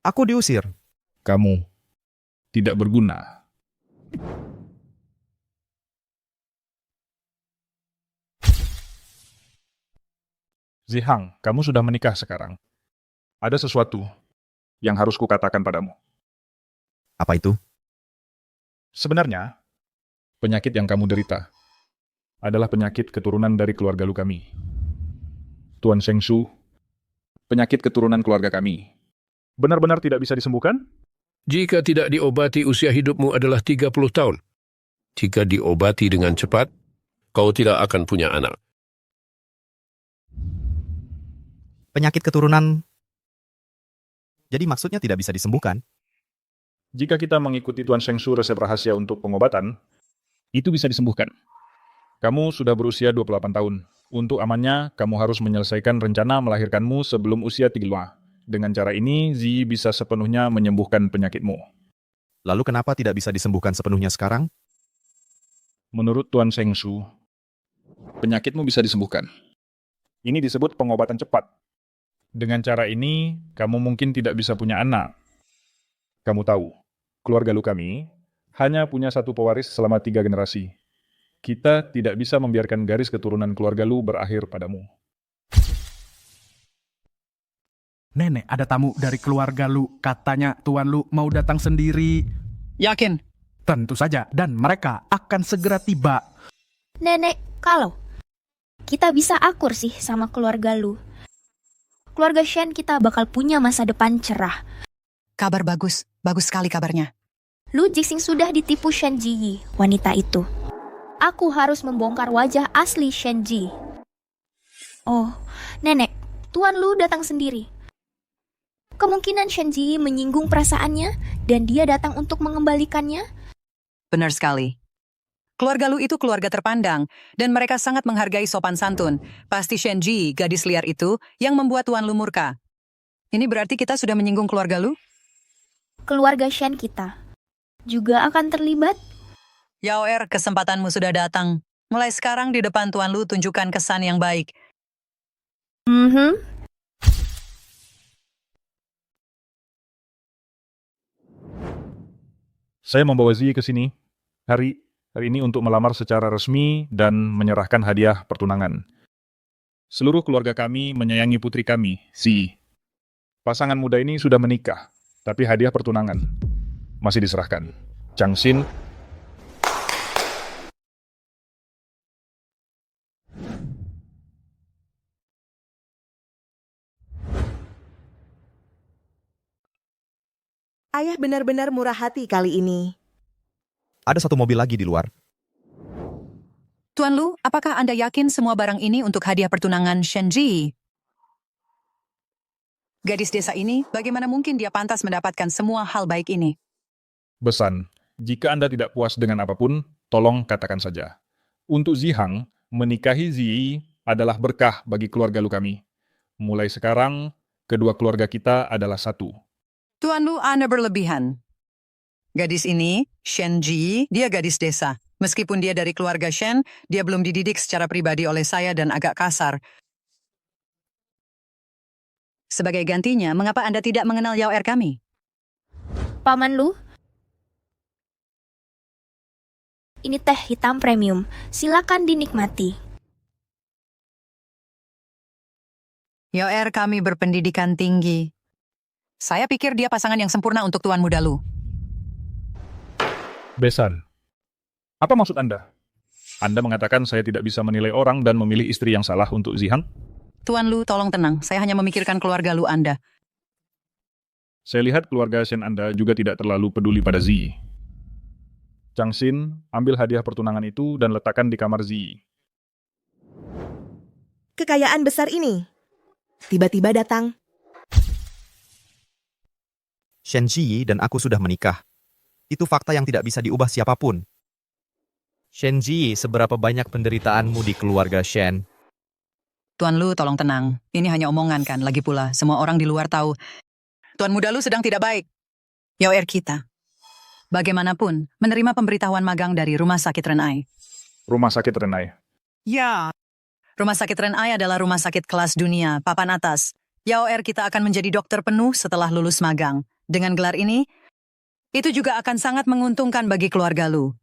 Aku diusir. Kamu tidak berguna. Zihang, kamu sudah menikah sekarang. Ada sesuatu yang harus kukatakan padamu. Apa itu? Sebenarnya, penyakit yang kamu derita adalah penyakit keturunan dari keluarga lu kami. Tuan Shengsu, penyakit keturunan keluarga kami. Benar-benar tidak bisa disembuhkan? Jika tidak diobati, usia hidupmu adalah 30 tahun. Jika diobati dengan cepat, kau tidak akan punya anak. Penyakit keturunan. Jadi maksudnya tidak bisa disembuhkan? Jika kita mengikuti Tuan Shengsu resep rahasia untuk pengobatan, itu bisa disembuhkan. Kamu sudah berusia 28 tahun. Untuk amannya, kamu harus menyelesaikan rencana melahirkanmu sebelum usia 35. Dengan cara ini, Zi bisa sepenuhnya menyembuhkan penyakitmu. Lalu kenapa tidak bisa disembuhkan sepenuhnya sekarang? Menurut Tuan Shengsu, penyakitmu bisa disembuhkan. Ini disebut pengobatan cepat. Dengan cara ini, kamu mungkin tidak bisa punya anak. Kamu tahu, keluarga lu kami hanya punya satu pewaris selama 3 generasi. Kita tidak bisa membiarkan garis keturunan keluarga lu berakhir padamu. Nenek, ada tamu dari keluarga lu. Katanya tuan lu mau datang sendiri. Yakin? Tentu saja, dan mereka akan segera tiba. Nenek, kalau kita bisa akur sih sama keluarga lu. Keluarga Shen kita bakal punya masa depan cerah. Kabar bagus. Bagus sekali kabarnya. Lu Jixing sudah ditipu Shen Ji, wanita itu. Aku harus membongkar wajah asli Shen Ji. Oh, nenek, tuan lu datang sendiri. Kemungkinan Shen Ji menyinggung perasaannya dan dia datang untuk mengembalikannya. Benar sekali. Keluarga lu itu keluarga terpandang, dan mereka sangat menghargai sopan santun. Pasti Shen Ji, gadis liar itu, yang membuat tuan lu murka. Ini berarti kita sudah menyinggung keluarga lu? Keluarga Shen kita juga akan terlibat. Yao Er, kesempatanmu sudah datang. Mulai sekarang di depan tuan lu tunjukkan kesan yang baik. Saya membawa Zi ke sini hari ini untuk melamar secara resmi dan menyerahkan hadiah pertunangan. Seluruh keluarga kami menyayangi putri kami, Zi. Pasangan muda ini sudah menikah, tapi hadiah pertunangan masih diserahkan. Chang Xin, Ayah benar-benar murah hati kali ini. Ada satu mobil lagi di luar. Tuan Lu, apakah Anda yakin semua barang ini untuk hadiah pertunangan Shen Ji? Gadis desa ini, bagaimana mungkin dia pantas mendapatkan semua hal baik ini? Besan, jika Anda tidak puas dengan apapun, tolong katakan saja. Untuk Zihang, menikahi Zi adalah berkah bagi keluarga lu kami. Mulai sekarang, kedua keluarga kita adalah satu. Tuan Lu, Anda berlebihan. Gadis ini, Shen Ji, dia gadis desa. Meskipun dia dari keluarga Shen, dia belum dididik secara pribadi oleh saya dan agak kasar. Sebagai gantinya, mengapa Anda tidak mengenal Yao Er kami? Paman Lu, ini teh hitam premium. Silakan dinikmati. Yao Er kami berpendidikan tinggi. Saya pikir dia pasangan yang sempurna untuk Tuan Muda Lu. Besan, apa maksud Anda? Anda mengatakan saya tidak bisa menilai orang dan memilih istri yang salah untuk Zihang? Tuan Lu, tolong tenang. Saya hanya memikirkan keluarga Lu Anda. Saya lihat keluarga Shen Anda juga tidak terlalu peduli pada Zi. Chang Xin, ambil hadiah pertunangan itu dan letakkan di kamar Zi. Kekayaan besar ini tiba-tiba datang. Shen Ji dan aku sudah menikah. Itu fakta yang tidak bisa diubah siapapun. Shen Ji, seberapa banyak penderitaanmu di keluarga Shen? Tuan Lu, tolong tenang. Ini hanya omongan kan, lagi pula. Semua orang di luar tahu. Tuan Muda Lu sedang tidak baik. Yao Er kita. Bagaimanapun, menerima pemberitahuan magang dari Rumah Sakit Renai. Rumah Sakit Renai. Ya, Rumah sakit Ren Ai adalah rumah sakit kelas dunia, papan atas. Yaoer kita akan menjadi dokter penuh setelah lulus magang. Dengan gelar ini, itu juga akan sangat menguntungkan bagi keluarga Lu.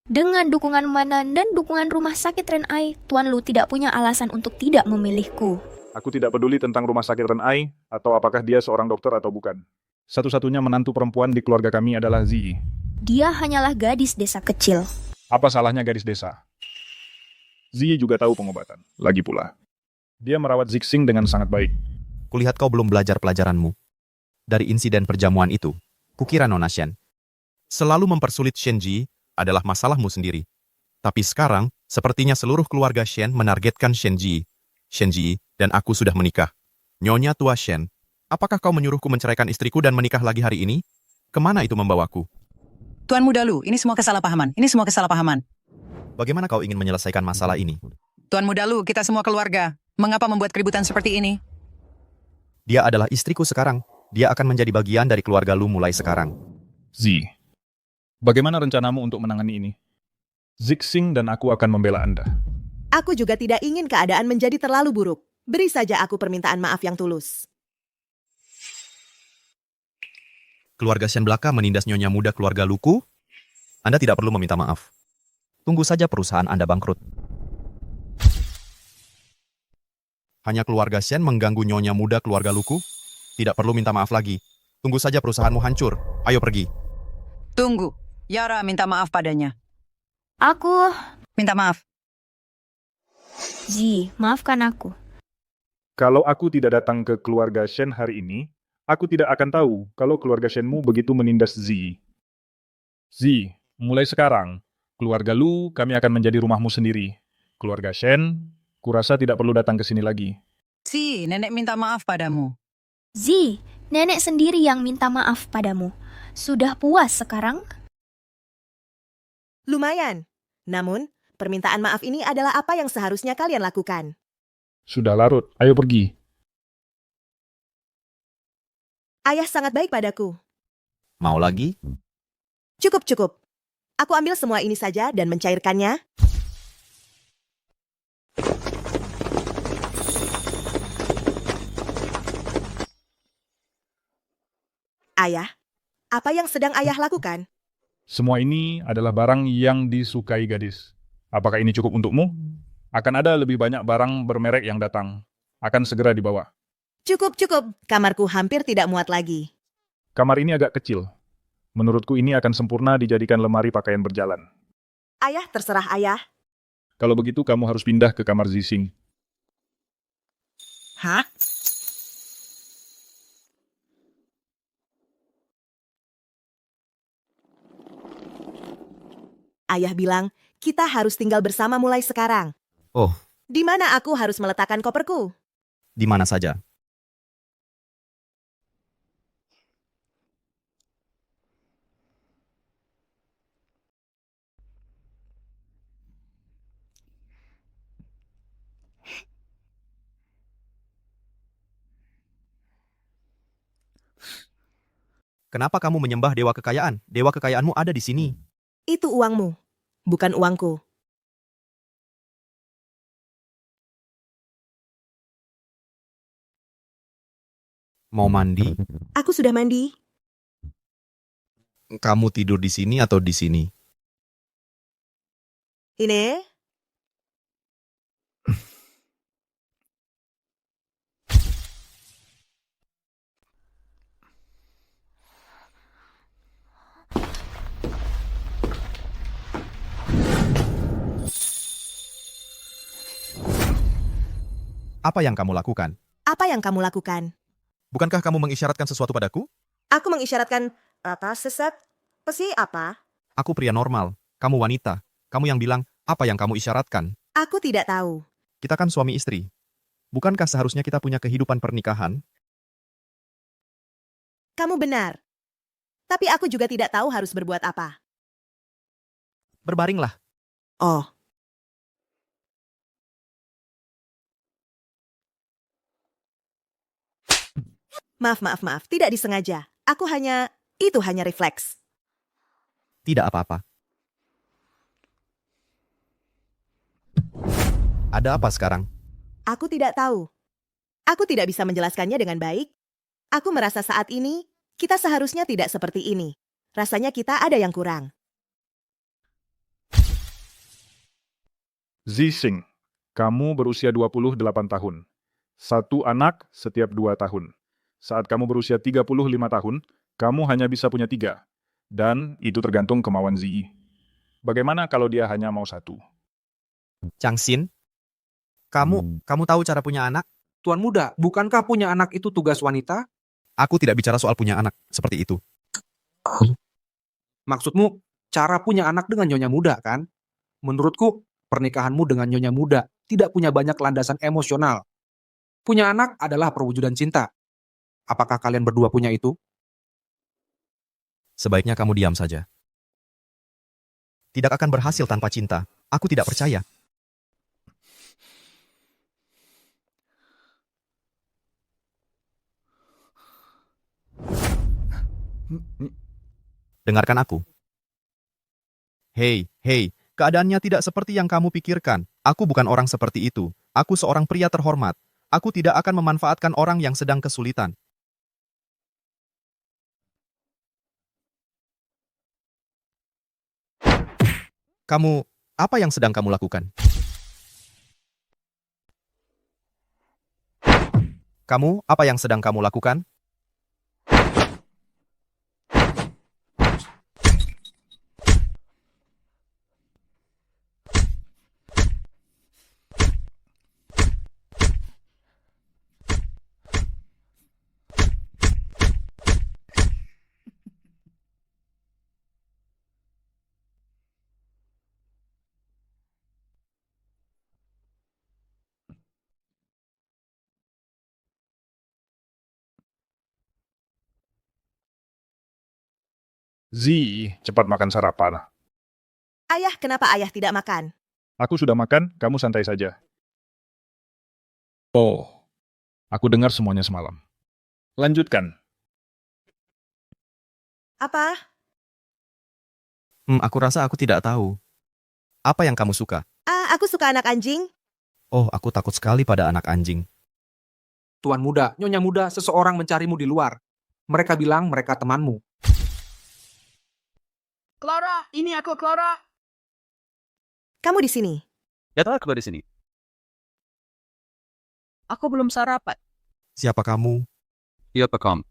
Dengan dukungan Manan dan dukungan rumah sakit Ren Ai, Tuan Lu tidak punya alasan untuk tidak memilihku. Aku tidak peduli tentang rumah sakit Ren Ai atau apakah dia seorang dokter atau bukan. Satu-satunya menantu perempuan di keluarga kami adalah Ziyi. Dia hanyalah gadis desa kecil. Apa salahnya gadis desa? Ziyi juga tahu pengobatan. Lagi pula, dia merawat Zixing dengan sangat baik. Kulihat kau belum belajar pelajaranmu. Dari insiden perjamuan itu, kukira Nona Shen selalu mempersulit Shenji adalah masalahmu sendiri. Tapi sekarang, sepertinya seluruh keluarga Shen menargetkan Shenji. Shenji dan aku sudah menikah. Nyonya tua Shen, apakah kau menyuruhku menceraikan istriku dan menikah lagi hari ini? Kemana itu membawaku? Tuan Muda Lu, ini semua kesalahpahaman. Bagaimana kau ingin menyelesaikan masalah ini? Tuan Muda Lu, kita semua keluarga. Mengapa membuat keributan seperti ini? Dia adalah istriku sekarang. Dia akan menjadi bagian dari keluarga Lu mulai sekarang. Zi, bagaimana rencanamu untuk menangani ini? Zixing dan aku akan membela Anda. Aku juga tidak ingin keadaan menjadi terlalu buruk. Beri saja aku permintaan maaf yang tulus. Keluarga Shen belaka menindas nyonya muda keluarga Luku? Anda tidak perlu meminta maaf. Tunggu saja perusahaan Anda bangkrut. Hanya keluarga Shen mengganggu nyonya muda keluarga Luku? Tidak perlu minta maaf lagi. Tunggu saja perusahaanmu hancur. Ayo pergi. Tunggu. Yara minta maaf padanya. Aku... Minta maaf. Zi, maafkan aku. Kalau aku tidak datang ke keluarga Shen hari ini, aku tidak akan tahu kalau keluarga Shenmu begitu menindas Zi. Zi, mulai sekarang, keluarga Lu kami akan menjadi rumahmu sendiri. Keluarga Shen, kurasa tidak perlu datang ke sini lagi. Si, nenek minta maaf padamu. Zi, nenek sendiri yang minta maaf padamu. Sudah puas sekarang? Lumayan. Namun, permintaan maaf ini adalah apa yang seharusnya kalian lakukan. Sudah larut, ayo pergi. Ayah sangat baik padaku. Mau lagi? Cukup. Aku ambil semua ini saja dan mencairkannya. Ayah, apa yang sedang ayah lakukan? Semua ini adalah barang yang disukai gadis. Apakah ini cukup untukmu? Akan ada lebih banyak barang bermerek yang datang. Akan segera dibawa. Cukup. Kamarku hampir tidak muat lagi. Kamar ini agak kecil. Menurutku ini akan sempurna dijadikan lemari pakaian berjalan. Ayah, terserah ayah. Kalau begitu kamu harus pindah ke kamar Zixing. Hah? Ayah bilang, kita harus tinggal bersama mulai sekarang. Oh, Di mana aku harus meletakkan koperku? di mana saja? Kenapa kamu menyembah dewa kekayaan? Dewa kekayaanmu ada di sini. Itu uangmu, bukan uangku. Mau mandi? Aku sudah mandi. Kamu tidur di sini atau di sini? Ini? Apa yang kamu lakukan? Apa yang kamu lakukan? Bukankah kamu mengisyaratkan sesuatu padaku? Aku mengisyaratkan apa sesak? Pesi apa? Aku pria normal, kamu wanita. Kamu yang bilang, apa yang kamu isyaratkan? Aku tidak tahu. Kita kan suami istri. Bukankah seharusnya kita punya kehidupan pernikahan? Kamu benar. Tapi aku juga tidak tahu harus berbuat apa. Berbaringlah. Oh. Maaf. Tidak disengaja. Itu hanya refleks. Tidak apa-apa. Ada apa sekarang? Aku tidak tahu. Aku tidak bisa menjelaskannya dengan baik. Aku merasa saat ini, kita seharusnya tidak seperti ini. Rasanya kita ada yang kurang. Zixing, kamu berusia 28 tahun. Satu anak setiap 2 tahun. Saat kamu berusia 35 tahun, kamu hanya bisa punya 3. Dan itu tergantung kemauan Ziyi. Bagaimana kalau dia hanya mau 1? Changxin, kamu tahu cara punya anak? Tuan muda, bukankah punya anak itu tugas wanita? Aku tidak bicara soal punya anak, seperti itu. Maksudmu, cara punya anak dengan nyonya muda, kan? Menurutku, pernikahanmu dengan nyonya muda tidak punya banyak landasan emosional. Punya anak adalah perwujudan cinta. Apakah kalian berdua punya itu? Sebaiknya kamu diam saja. Tidak akan berhasil tanpa cinta. Aku tidak percaya. Dengarkan aku. Hei, keadaannya tidak seperti yang kamu pikirkan. Aku bukan orang seperti itu. Aku seorang pria terhormat. Aku tidak akan memanfaatkan orang yang sedang kesulitan. Apa yang sedang kamu lakukan? Apa yang sedang kamu lakukan? Ziyi, cepat makan sarapan. Ayah, kenapa ayah tidak makan? Aku sudah makan, kamu santai saja. Oh, aku dengar semuanya semalam. Lanjutkan. Apa? Aku rasa aku tidak tahu. Apa yang kamu suka? Aku suka anak anjing. Oh, aku takut sekali pada anak anjing. Tuan muda, nyonya muda, seseorang mencarimu di luar. Mereka bilang mereka temanmu. Clara, ini aku Clara. Kamu di sini. Ya tahu aku di sini. Aku belum sarapan. Siapa kamu? Siapa kamu?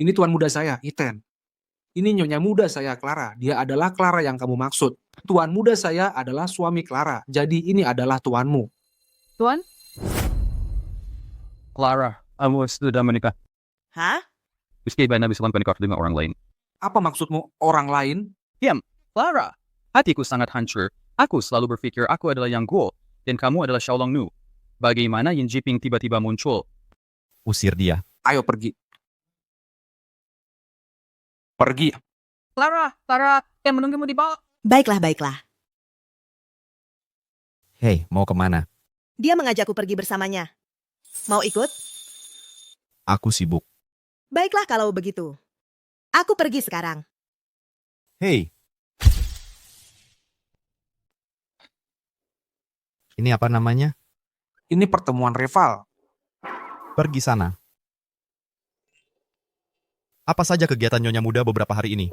Ini tuan muda saya, Iten. Ini nyonya muda saya, Clara. Dia adalah Clara yang kamu maksud. Tuan muda saya adalah suami Clara. Jadi ini adalah tuanmu. Tuan? Clara, kamu sudah menikah. Hah? Meski Bana bisa menikah dengan orang lain. Apa maksudmu orang lain? Diam, Clara. Hatiku sangat hancur. Aku selalu berpikir aku adalah Yang Guo, dan kamu adalah Xiaolong Nu. Bagaimana Yin Jiping tiba-tiba muncul? Usir dia. Ayo pergi. Pergi. Clara, yang menunggumu di bawah. Baiklah. Hei, mau kemana? Dia mengajakku pergi bersamanya. Mau ikut? Aku sibuk. Baiklah kalau begitu. Aku pergi sekarang. Hei. Ini apa namanya? Ini pertemuan rival. Pergi sana. Apa saja kegiatan Nyonya Muda beberapa hari ini?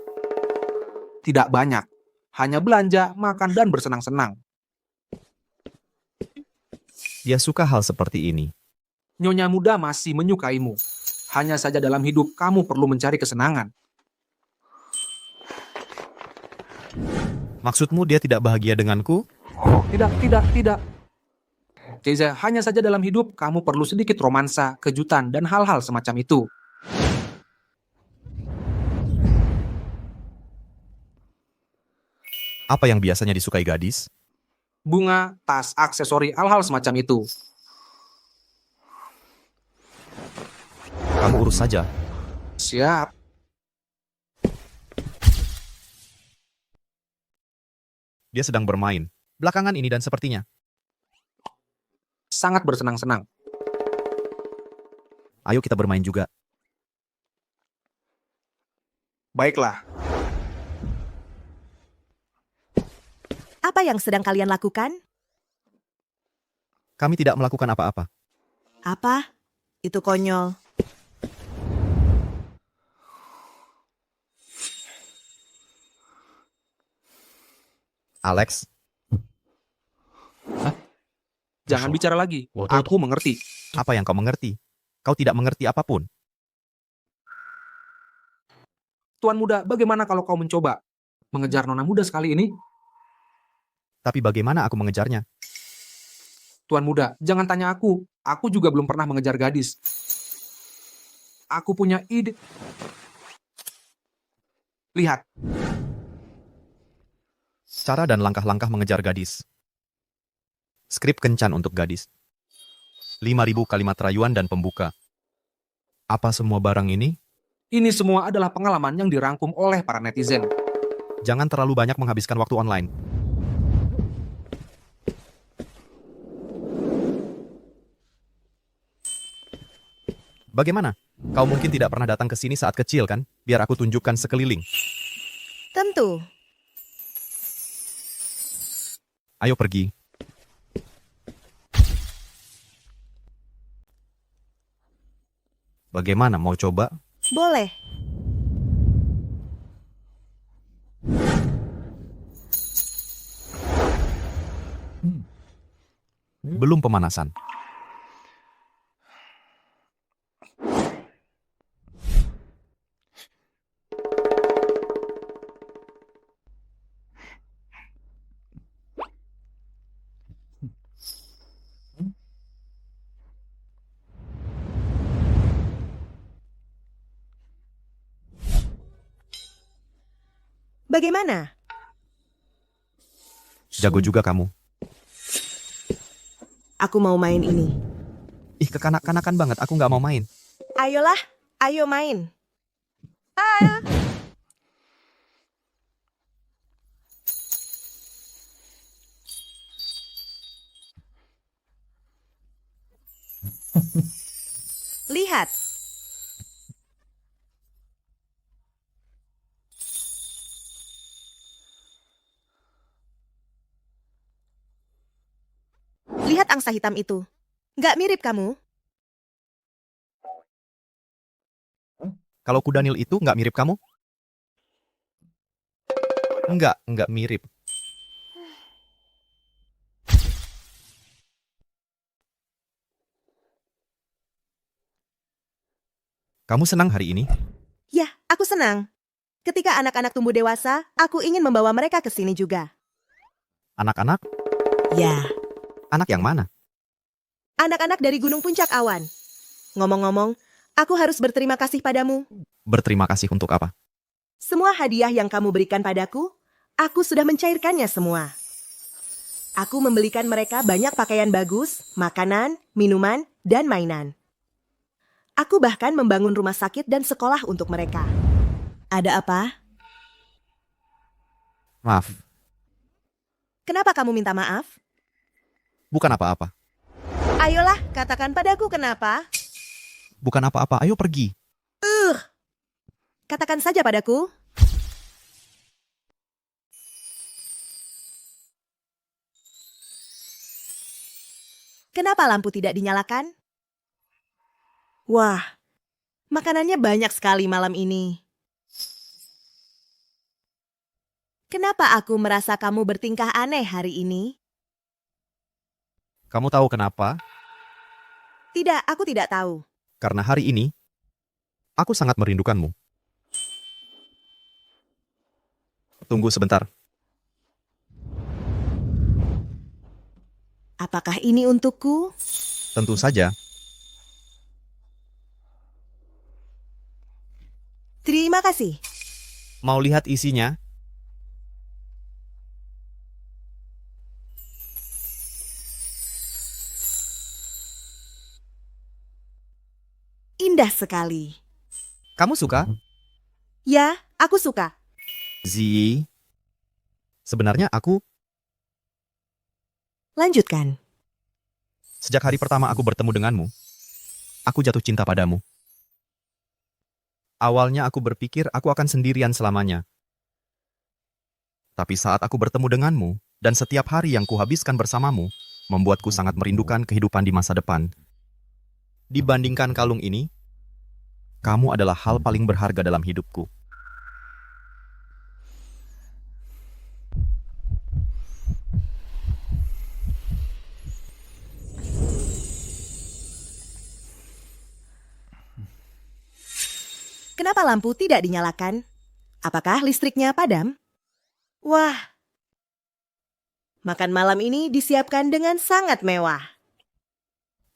Tidak banyak. Hanya belanja, makan, dan bersenang-senang. Dia suka hal seperti ini. Nyonya Muda masih menyukaimu. Hanya saja dalam hidup kamu perlu mencari kesenangan. Maksudmu dia tidak bahagia denganku? Tidak. Keiza, hanya saja dalam hidup kamu perlu sedikit romansa, kejutan, dan hal-hal semacam itu. Apa yang biasanya disukai gadis? Bunga, tas, aksesori, hal-hal semacam itu. Kamu urus saja. Siap. Dia sedang bermain. Belakangan ini dan sepertinya. Sangat bersenang-senang. Ayo kita bermain juga. Baiklah. Apa yang sedang kalian lakukan? Kami tidak melakukan apa-apa. Apa? Itu konyol. Alex, Jangan bicara lagi. Aku mengerti. apa yang kau mengerti? Kau tidak mengerti apapun. Tuan muda, bagaimana kalau kau mencoba mengejar nona muda sekali ini? Tapi bagaimana aku mengejarnya? Tuan muda, jangan tanya aku. Aku juga belum pernah mengejar gadis. Aku punya ide. Lihat. Cara dan langkah-langkah mengejar gadis. Skrip kencan untuk gadis. 5.000 kalimat rayuan dan pembuka. Apa semua barang ini? Ini semua adalah pengalaman yang dirangkum oleh para netizen. Jangan terlalu banyak menghabiskan waktu online. Bagaimana? Kau mungkin tidak pernah datang ke sini saat kecil, kan? Biar aku tunjukkan sekeliling. Tentu. Ayo pergi. Bagaimana, mau coba? Boleh. Belum pemanasan. Bagaimana? Jago juga kamu. Aku mau main ini. Ih, kekanak-kanakan banget. Aku nggak mau main. Ayolah, ayo main. Lihat. Lihat angsa hitam itu. Nggak mirip kamu? Kalau kuda Nil itu nggak mirip kamu? Nggak mirip. Kamu senang hari ini? Ya, aku senang. Ketika anak-anak tumbuh dewasa, aku ingin membawa mereka ke sini juga. Anak-anak? Ya, Anak yang mana? anak-anak dari Gunung Puncak Awan. Ngomong-ngomong, aku harus berterima kasih padamu. Berterima kasih untuk apa? Semua hadiah yang kamu berikan padaku, aku sudah mencairkannya semua. Aku membelikan mereka banyak pakaian bagus, makanan, minuman, dan mainan. Aku bahkan membangun rumah sakit dan sekolah untuk mereka. Ada apa? Maaf, Kenapa kamu minta maaf? bukan apa-apa. Ayolah, katakan padaku kenapa. Bukan apa-apa, ayo pergi. Katakan saja padaku. Kenapa lampu tidak dinyalakan? Wah, makanannya banyak sekali malam ini. Kenapa aku merasa kamu bertingkah aneh hari ini? Kamu tahu kenapa? Tidak, aku tidak tahu. Karena hari ini, aku sangat merindukanmu. Tunggu sebentar. Apakah ini untukku? Tentu saja. Terima kasih. Mau lihat isinya? Indah sekali. Kamu suka? Ya, aku suka. Zi, sebenarnya aku, Lanjutkan. sejak hari pertama aku bertemu denganmu, aku jatuh cinta padamu. Awalnya aku berpikir aku akan sendirian selamanya. Tapi saat aku bertemu denganmu, dan setiap hari yang kuhabiskan bersamamu, membuatku sangat merindukan kehidupan di masa depan. Dibandingkan kalung ini, kamu adalah hal paling berharga dalam hidupku. Kenapa lampu tidak dinyalakan? Apakah listriknya padam? Wah, makan malam ini disiapkan dengan sangat mewah.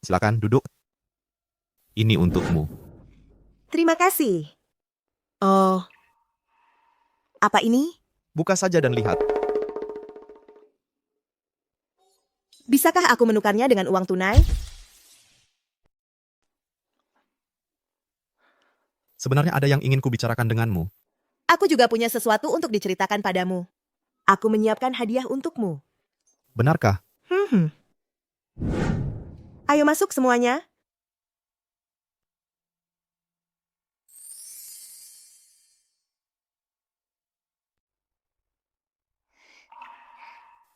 Silakan duduk. Ini untukmu. Terima kasih. Oh, apa ini? Buka saja dan lihat. Bisakah aku menukarnya dengan uang tunai? Sebenarnya ada yang ingin kubicarakan denganmu. Aku juga punya sesuatu untuk diceritakan padamu. Aku menyiapkan hadiah untukmu. Benarkah? Ayo masuk semuanya.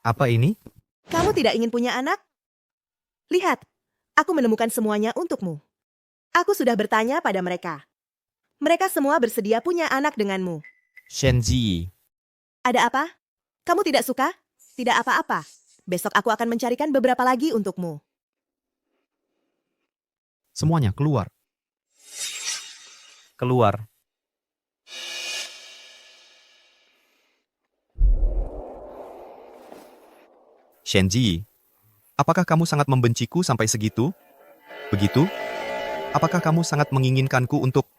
Apa ini? Kamu tidak ingin punya anak? Lihat, aku menemukan semuanya untukmu. Aku sudah bertanya pada mereka. Mereka semua bersedia punya anak denganmu. Shenji. Ada apa? Kamu tidak suka? Tidak apa-apa. Besok aku akan mencarikan beberapa lagi untukmu. Semuanya keluar. Keluar. Shenji, apakah kamu sangat membenciku sampai segitu? Begitu? Apakah kamu sangat menginginkanku untuk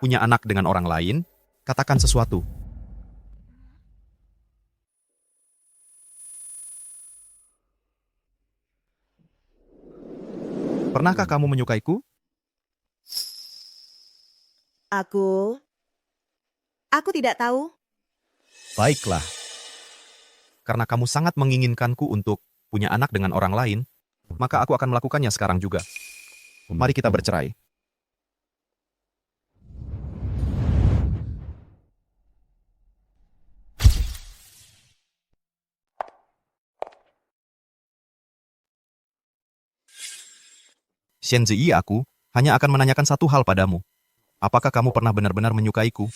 punya anak dengan orang lain? Katakan sesuatu. Pernahkah kamu menyukaiku? Aku tidak tahu. Baiklah. Karena kamu sangat menginginkanku untuk punya anak dengan orang lain, maka aku akan melakukannya sekarang juga. Mari kita bercerai. Shenzi, aku hanya akan menanyakan satu hal padamu. Apakah kamu pernah benar-benar menyukaiku?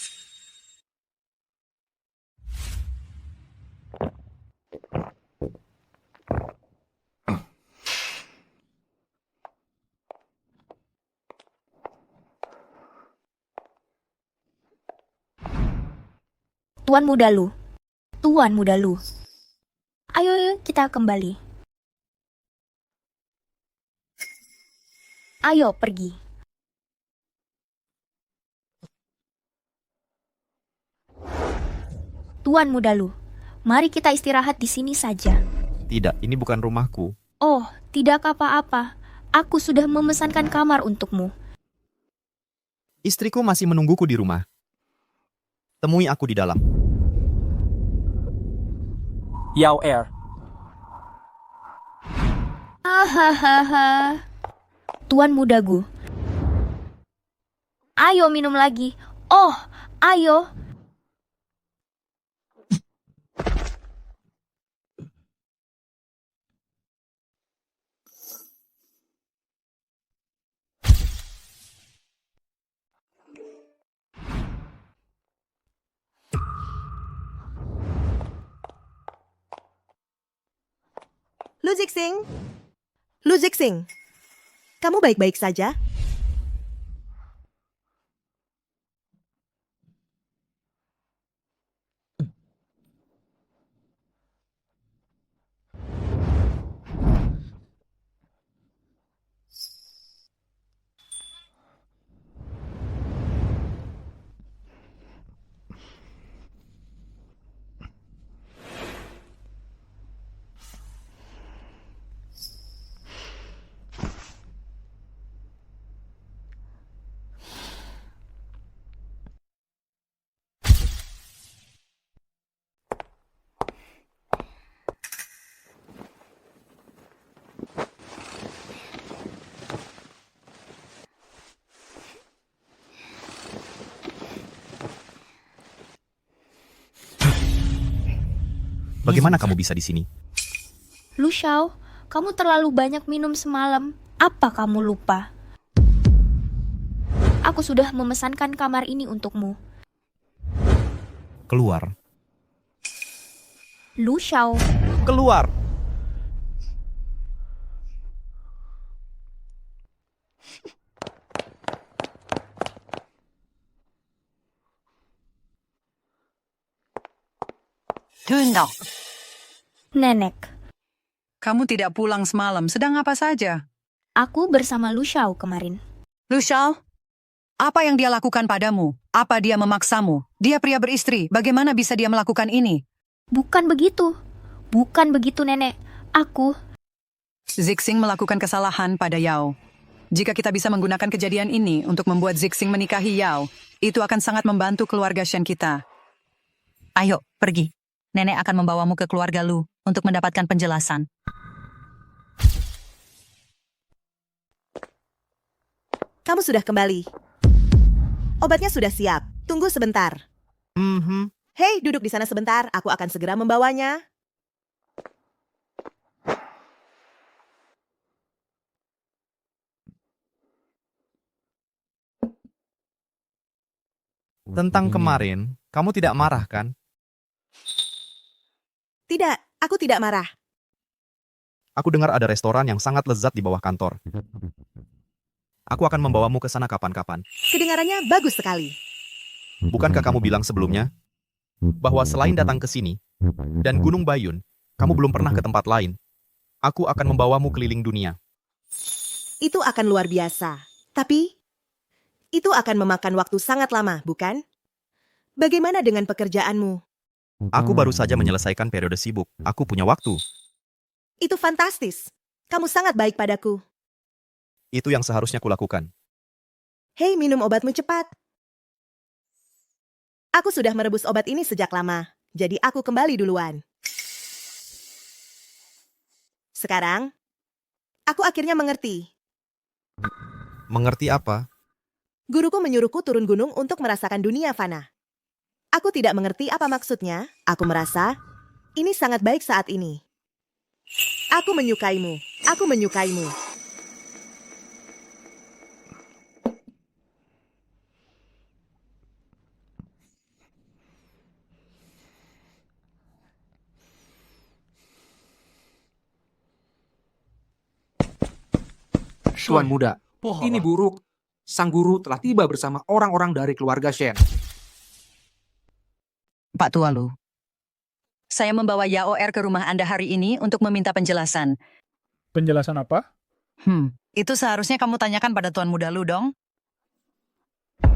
Tuan Muda Lu. Tuan Muda Lu. Ayo kita kembali. Ayo pergi. Tuan Muda Lu, mari kita istirahat di sini saja. Tidak, ini bukan rumahku. Oh, tidak apa-apa. Aku sudah memesankan kamar untukmu. Istriku masih menungguku di rumah. Temui aku di dalam. Yao Er. Hahaha. Tuan Muda Gu. Ayo minum lagi. Oh, ayo. Lu Zixing. Lu Zixing. Kamu baik-baik saja? Bagaimana kamu bisa di sini? Lu Xiao, Kamu terlalu banyak minum semalam. Apa kamu lupa? Aku sudah memesankan kamar ini untukmu. Keluar. Lu Xiao. Keluar. Tunggu. Nenek. Kamu tidak pulang semalam, sedang apa saja? Aku bersama Lu Xiao kemarin. Lu Xiao, apa yang dia lakukan padamu? Apa dia memaksamu? Dia pria beristri, bagaimana bisa dia melakukan ini? Bukan begitu. Bukan begitu, Nenek. Aku... Zixing melakukan kesalahan pada Yao. Jika kita bisa menggunakan kejadian ini untuk membuat Zixing menikahi Yao, itu akan sangat membantu keluarga Shen kita. Ayo, pergi. Nenek akan membawamu ke keluarga Lu untuk mendapatkan penjelasan. Kamu sudah kembali. Obatnya sudah siap. Tunggu sebentar. Hei, duduk di sana sebentar. Aku akan segera membawanya. Tentang kemarin, kamu tidak marah kan? Tidak, aku tidak marah. Aku dengar ada restoran yang sangat lezat di bawah kantor. Aku akan membawamu ke sana kapan-kapan. Kedengarannya bagus sekali. Bukankah kamu bilang sebelumnya bahwa selain datang ke sini dan Gunung Bayun, kamu belum pernah ke tempat lain? Aku akan membawamu keliling dunia. Itu akan luar biasa. Tapi, itu akan memakan waktu sangat lama, bukan? Bagaimana dengan pekerjaanmu? Aku baru saja menyelesaikan periode sibuk. Aku punya waktu. Itu fantastis. Kamu sangat baik padaku. Itu yang seharusnya kulakukan. Hei, minum obatmu cepat. Aku sudah merebus obat ini sejak lama, jadi aku kembali duluan. Sekarang, aku akhirnya mengerti. Mengerti apa? Guruku menyuruhku turun gunung untuk merasakan dunia fana. Aku tidak mengerti apa maksudnya. Aku merasa ini sangat baik saat ini. Aku menyukaimu. Aku menyukaimu. Tuan muda, ini buruk. Sang guru telah tiba bersama orang-orang dari keluarga Shen. Pak Tua Lu, saya membawa Yaoer ke rumah Anda hari ini untuk meminta penjelasan. Penjelasan apa? Itu seharusnya kamu tanyakan pada Tuan Muda Lu dong.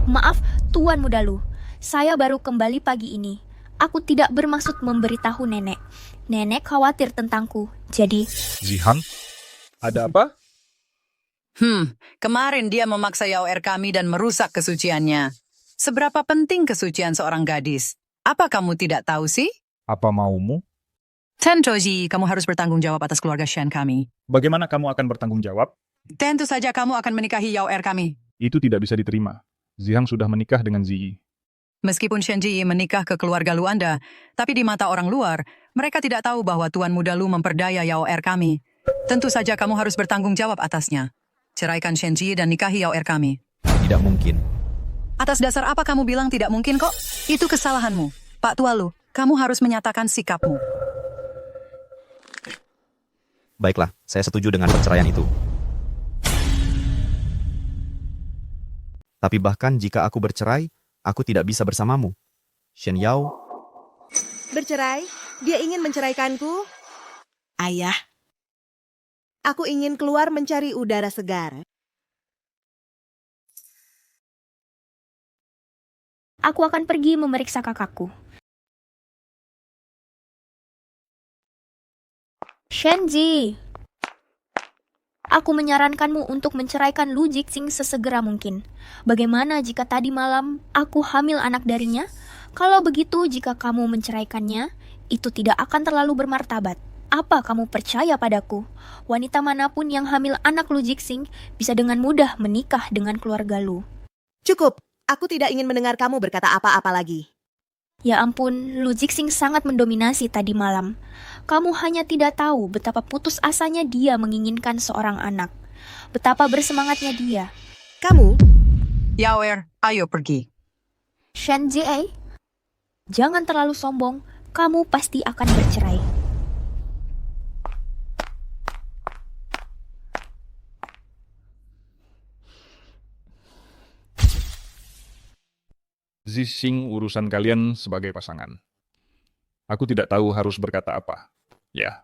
Maaf, Tuan Muda Lu. Saya baru kembali pagi ini. Aku tidak bermaksud memberitahu Nenek. Nenek khawatir tentangku, jadi... Zihan? Ada apa? Kemarin dia memaksa Yaoer kami dan merusak kesuciannya. Seberapa penting kesucian seorang gadis? Apa kamu tidak tahu sih? Apa maumu? Tentoji, kamu harus bertanggung jawab atas keluarga Shen kami. Bagaimana kamu akan bertanggung jawab? Tentu saja kamu akan menikahi Yaoer kami. Itu tidak bisa diterima. Zihang sudah menikah dengan Ziyi. Meskipun Shen Ji menikah ke keluarga Lu Anda, tapi di mata orang luar, mereka tidak tahu bahwa Tuan Muda Lu memperdaya Yaoer kami. Tentu saja kamu harus bertanggung jawab atasnya. Ceraikan Shen Ji dan nikahi Yaoer kami. Tidak mungkin. Atas dasar apa kamu bilang tidak mungkin kok? Itu kesalahanmu. Pak Tua Lu, kamu harus menyatakan sikapmu. Baiklah, saya setuju dengan perceraian itu. Tapi bahkan jika aku bercerai, aku tidak bisa bersamamu. Shen Yao. Bercerai? Dia ingin menceraikanku? Ayah. Aku ingin keluar mencari udara segar. Aku akan pergi memeriksa kakakku. Shenji, aku menyarankanmu untuk menceraikan Lu Jixing sesegera mungkin. Bagaimana jika tadi malam aku hamil anak darinya? Kalau begitu, jika kamu menceraikannya, itu tidak akan terlalu bermartabat. Apa kamu percaya padaku? Wanita manapun yang hamil anak Lu Jixing bisa dengan mudah menikah dengan keluarga Lu. Cukup, aku tidak ingin mendengar kamu berkata apa-apa lagi. Ya ampun, Lu Jixing sangat mendominasi tadi malam. Kamu hanya tidak tahu betapa putus asanya dia menginginkan seorang anak. Betapa bersemangatnya dia. Kamu? Yaoer, ayo pergi. Shen Jie, jangan terlalu sombong. Kamu pasti akan bercerai. Zixing urusan kalian sebagai pasangan. Aku tidak tahu harus berkata apa. Ya.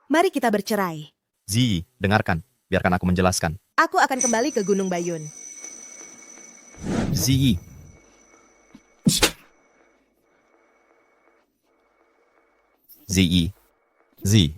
Mari kita bercerai. Zi, dengarkan. Biarkan aku menjelaskan. Aku akan kembali ke Gunung Bayun. Zi. Zi. Zi.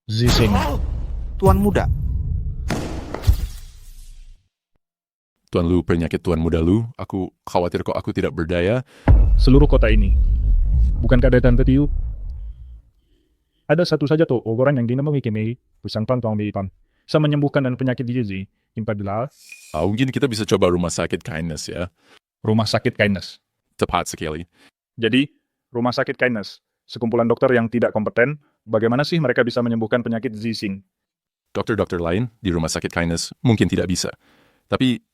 Zixing. Tuan muda. Tuan Lu, penyakit Tuan Muda Lu, aku khawatir kok aku tidak berdaya. Seluruh kota ini. Bukankah ada Tante Tiu? Ada satu saja tuh orang yang dinamai Kimei, Pusang Pan Tuang Pan. Bisa menyembuhkan dan penyakit Jizi, Impadilah. Mungkin kita bisa coba rumah sakit Kindness ya. Rumah sakit Kindness. Tepat sekali. Jadi, rumah sakit Kindness, sekumpulan dokter yang tidak kompeten, bagaimana sih mereka bisa menyembuhkan penyakit Zixing? Dokter-dokter lain di rumah sakit Kindness mungkin tidak bisa. Tapi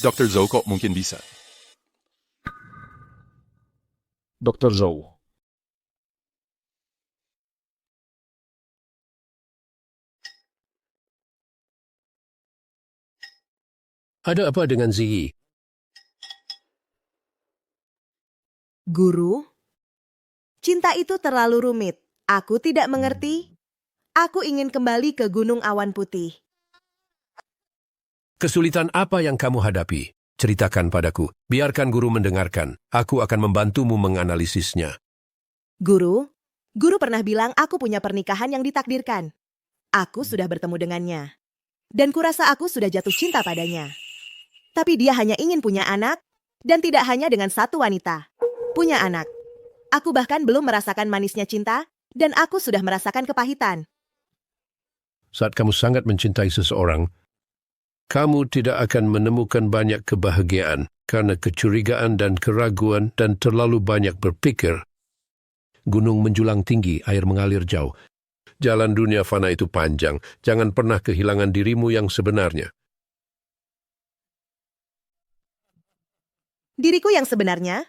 Dr. Zhou kok mungkin bisa. Dr. Zhou. Ada apa dengan Ziyi? Guru? Cinta itu terlalu rumit. Aku tidak mengerti. Aku ingin kembali ke Gunung Awan Putih. Kesulitan apa yang kamu hadapi? Ceritakan padaku. Biarkan guru mendengarkan. Aku akan membantumu menganalisisnya. Guru pernah bilang aku punya pernikahan yang ditakdirkan. Aku sudah bertemu dengannya. Dan kurasa aku sudah jatuh cinta padanya. Tapi dia hanya ingin punya anak, dan tidak hanya dengan satu wanita. Punya anak. Aku bahkan belum merasakan manisnya cinta, dan aku sudah merasakan kepahitan. Saat kamu sangat mencintai seseorang, kamu tidak akan menemukan banyak kebahagiaan karena kecurigaan dan keraguan dan terlalu banyak berpikir. Gunung menjulang tinggi, air mengalir jauh. Jalan dunia fana itu panjang. Jangan pernah kehilangan dirimu yang sebenarnya. Diriku yang sebenarnya?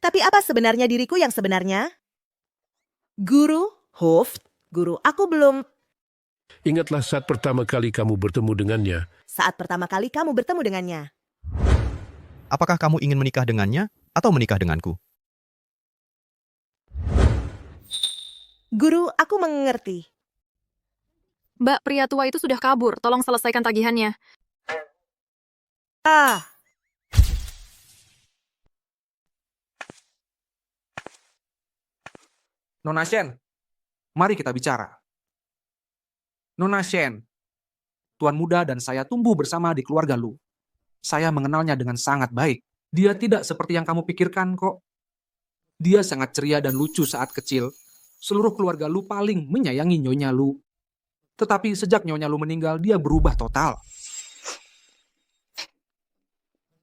Tapi apa sebenarnya diriku yang sebenarnya? Guru, Guru, aku belum... Ingatlah saat pertama kali kamu bertemu dengannya. Saat pertama kali kamu bertemu dengannya. Apakah kamu ingin menikah dengannya atau menikah denganku? Guru, aku mengerti. Mbak, pria tua itu sudah kabur. Tolong selesaikan tagihannya. Nona Shen, mari kita bicara. Nona Shen, Tuan Muda dan saya tumbuh bersama di keluarga Lu. Saya mengenalnya dengan sangat baik. Dia tidak seperti yang kamu pikirkan kok. Dia sangat ceria dan lucu saat kecil. Seluruh keluarga Lu paling menyayangi Nyonya Lu. Tetapi sejak Nyonya Lu meninggal, dia berubah total.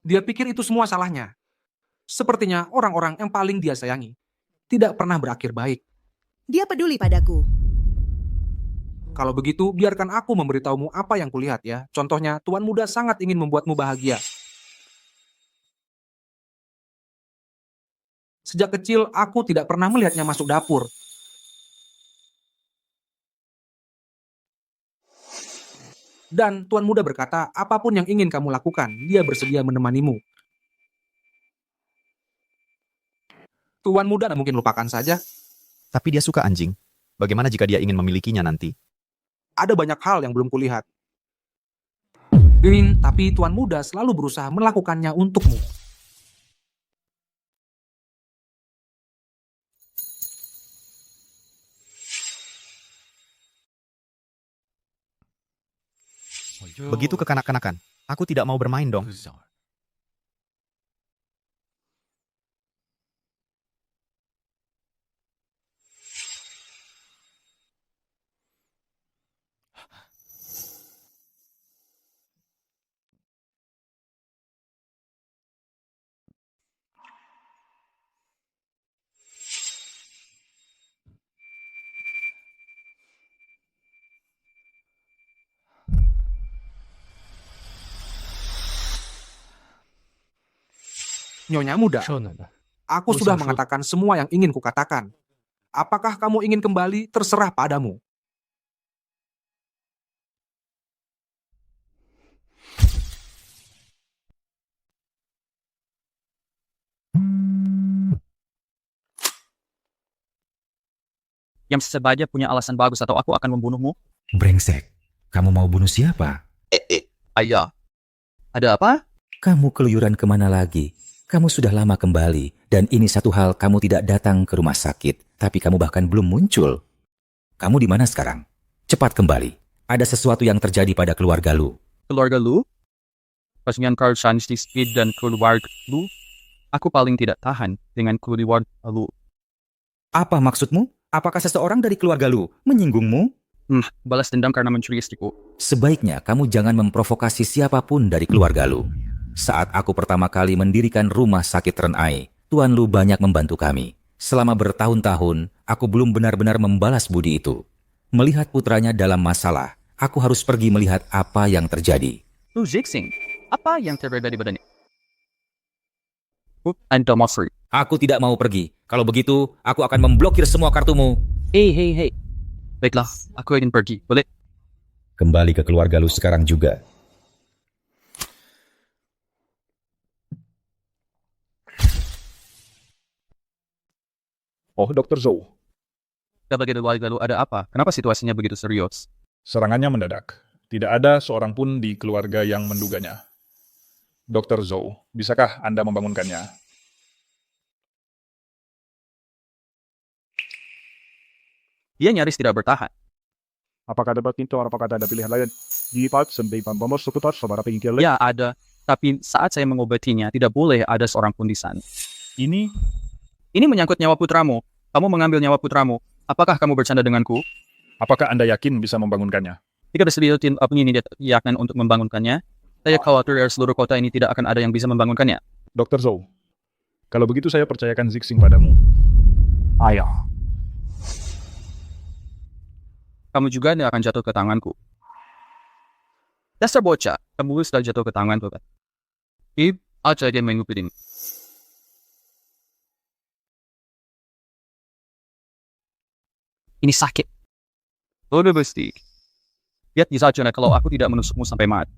Dia pikir itu semua salahnya. Sepertinya orang-orang yang paling dia sayangi tidak pernah berakhir baik. Dia peduli padaku. Kalau begitu, biarkan aku memberitahumu apa yang kulihat ya. Contohnya, Tuan Muda sangat ingin membuatmu bahagia. Sejak kecil, aku tidak pernah melihatnya masuk dapur. Dan Tuan Muda berkata, apapun yang ingin kamu lakukan, dia bersedia menemanimu. Tuan Muda mungkin lupakan saja. Tapi dia suka anjing. Bagaimana jika dia ingin memilikinya nanti? Ada banyak hal yang belum kulihat. Tapi Tuan Muda selalu berusaha melakukannya untukmu. Begitu kekanak-kanakan. Aku tidak mau bermain dong. Nyonya Muda, aku sudah mengatakan semua yang ingin kukatakan. Apakah kamu ingin kembali? Terserah padamu. Yang sebaja punya alasan bagus atau aku akan membunuhmu? Brengsek, kamu mau bunuh siapa? Ayah. Ada apa? Kamu keluyuran kemana lagi? Kamu sudah lama kembali, dan ini satu hal kamu tidak datang ke rumah sakit, tapi kamu bahkan belum muncul. Kamu di mana sekarang? Cepat kembali. Ada sesuatu yang terjadi pada keluarga Lu. Keluarga Lu? Pasangan Carl Shanti Speed dan keluarga Lu? Aku paling tidak tahan dengan keluarga Lu. Apa maksudmu? Apakah seseorang dari keluarga Lu menyinggungmu? Balas dendam karena mencuri istriku. Sebaiknya kamu jangan memprovokasi siapapun dari keluarga Lu. Saat aku pertama kali mendirikan rumah sakit Renai, Tuan Lu banyak membantu kami. Selama bertahun-tahun, aku belum benar-benar membalas budi itu. Melihat putranya dalam masalah, aku harus pergi melihat apa yang terjadi. Lu Jixing, apa yang terjadi badannya? Anda Mosri. Aku tidak mau pergi. Kalau begitu, aku akan memblokir semua kartumu. Hei. Baiklah, aku ingin pergi. Boleh? Kembali ke keluarga Lu sekarang juga. Oh, Dr. Zhou. Sebagai lalu ada apa? Kenapa situasinya begitu serius? Serangannya mendadak. Tidak ada seorang pun di keluarga yang menduganya. Dr. Zhou, bisakah Anda membangunkannya? Dia nyaris tidak bertahan. Apakah ada pintu atau apakah ada pilihan lain? Ya, ada. Tapi saat saya mengobatinya, tidak boleh ada seorang pun di sana. Ini menyangkut nyawa putramu. Kamu mengambil nyawa putramu. Apakah kamu bercanda denganku? Apakah Anda yakin bisa membangunkannya? Jika disediakan ini yakin untuk membangunkannya, saya khawatir dari seluruh kota ini tidak akan ada yang bisa membangunkannya. Dr. Zhou, kalau begitu saya percayakan Zixing padamu. Ayo. Kamu juga akan jatuh ke tanganku. Dasar bocah, kamu sudah jatuh ke tanganku kan? Aja dia mengikuti. Ini sakit. Udah pasti. Lihat saja kalau aku tidak menusukmu sampai mati.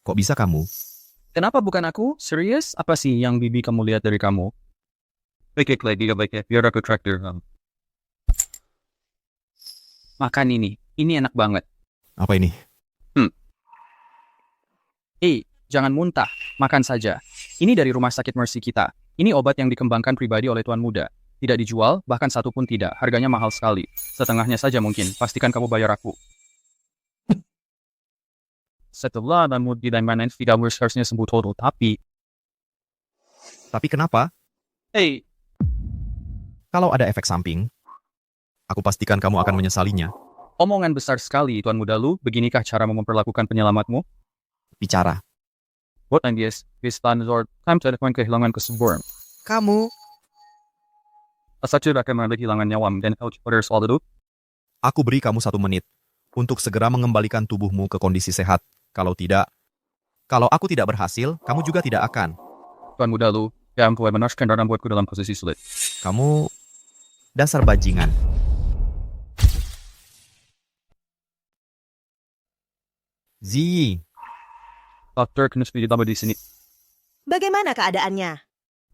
Kok bisa kamu? Kenapa bukan aku? Serius? Apa sih yang bibi kamu lihat dari kamu? Baik-baik lagi, biar aku traktir kamu. Makan ini. Ini enak banget. Apa ini? Jangan muntah. Makan saja. Ini dari rumah sakit Mercy kita. Ini obat yang dikembangkan pribadi oleh Tuan Muda. Tidak dijual, bahkan satu pun tidak. Harganya mahal sekali. Setengahnya saja mungkin. Pastikan kamu bayar aku. Setelah kamu tidak main kamu harusnya sembuh total. Tapi kenapa? Kalau ada efek samping, aku pastikan kamu akan menyesalinya. Omongan besar sekali, Tuan Muda Lu. Beginikah cara memperlakukan penyelamatmu? Bicara. What and yes, time to kehilangan kesuburan. Kamu. Asal akan kehilangan nyawa dan others all itu. Aku beri kamu 1 menit untuk segera mengembalikan tubuhmu ke kondisi sehat. Kalau tidak, Kalau aku tidak berhasil, kamu juga tidak akan. Tuan Muda Lu, yang telah menaraskan dan membuatku dalam posisi sulit. Kamu dasar bajingan. Zi, Dokter Knus ditambah di sini. Bagaimana keadaannya?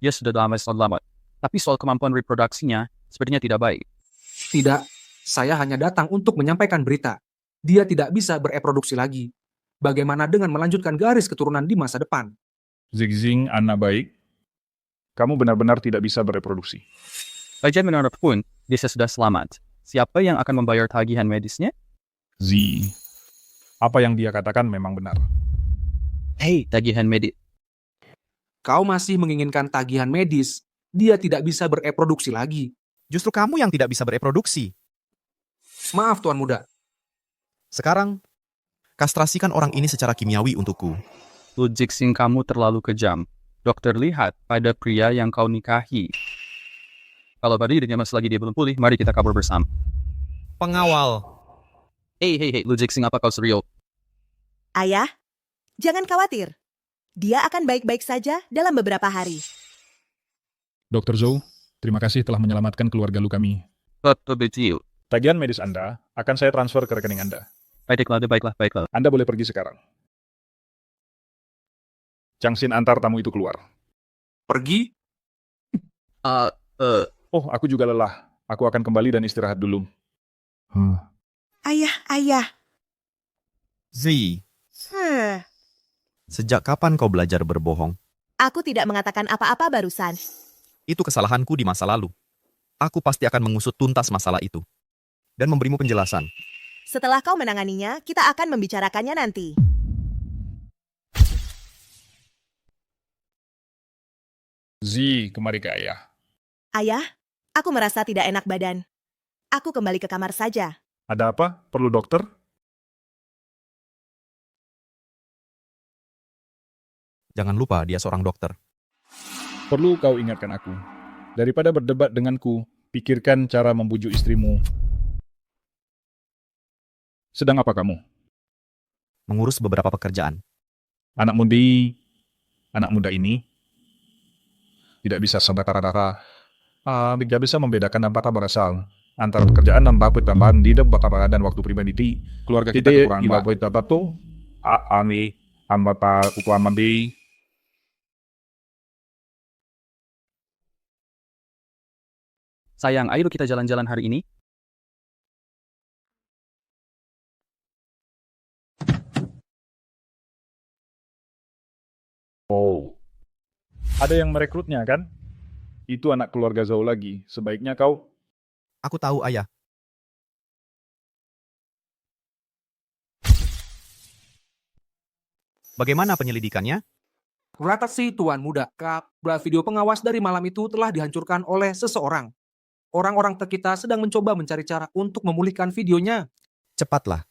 Ya sudah selamat. Tapi soal kemampuan reproduksinya, sepertinya tidak baik. Tidak, saya hanya datang untuk menyampaikan berita. Dia tidak bisa bereproduksi lagi. Bagaimana dengan melanjutkan garis keturunan di masa depan? Zigzing, anak baik. Kamu benar-benar tidak bisa bereproduksi. Bagaimanapun, dia sudah selamat. Siapa yang akan membayar tagihan medisnya? Z. Apa yang dia katakan memang benar. Hei, tagihan medis. Kau masih menginginkan tagihan medis. Dia tidak bisa bereproduksi lagi. Justru kamu yang tidak bisa bereproduksi. Maaf, Tuan Muda. Sekarang, kastrasikan orang ini secara kimiawi untukku. Zigzing, kamu terlalu kejam. Dokter lihat pada pria yang kau nikahi. Kalau pada dirinya masih lagi dia belum pulih, mari kita kabur bersama. Pengawal. Hei, Zigzing, apa kau serius? Ayah, jangan khawatir. Dia akan baik-baik saja dalam beberapa hari. Dr. Zhou, terima kasih telah menyelamatkan keluarga lu kami. Betul. Tagihan medis Anda akan saya transfer ke rekening Anda. Baiklah. Anda boleh pergi sekarang. Changxin antar tamu itu keluar. Pergi? Oh, aku juga lelah. Aku akan kembali dan istirahat dulu. Ayah. Zi, sejak kapan kau belajar berbohong? Aku tidak mengatakan apa-apa barusan. Itu kesalahanku di masa lalu. Aku pasti akan mengusut tuntas masalah itu. Dan memberimu penjelasan. Setelah kau menanganinya, kita akan membicarakannya nanti. Zi, kemari ke ayah. Ayah, aku merasa tidak enak badan. Aku kembali ke kamar saja. Ada apa? Perlu dokter? Jangan lupa dia seorang dokter. Perlu kau ingatkan aku. Daripada berdebat denganku, pikirkan cara membujuk istrimu. Sedang apa kamu? Mengurus beberapa pekerjaan. Anak muda ini tidak bisa sebatara-tara. Tidak bisa membedakan apakah berasal antara pekerjaan dan babit tambahan di dalam dan waktu pribadi. Keluarga kita kekurangan babit tabato. Ambata ukuran mandi. Sayang, ayo kita jalan-jalan hari ini. Oh. Ada yang merekrutnya kan? Itu anak keluarga Zhou lagi. Sebaiknya kau... Aku tahu, ayah. Bagaimana penyelidikannya? Gratasi, Tuan Muda. Kabel video pengawas dari malam itu telah dihancurkan oleh seseorang. Orang-orang kita sedang mencoba mencari cara untuk memulihkan videonya. Cepatlah.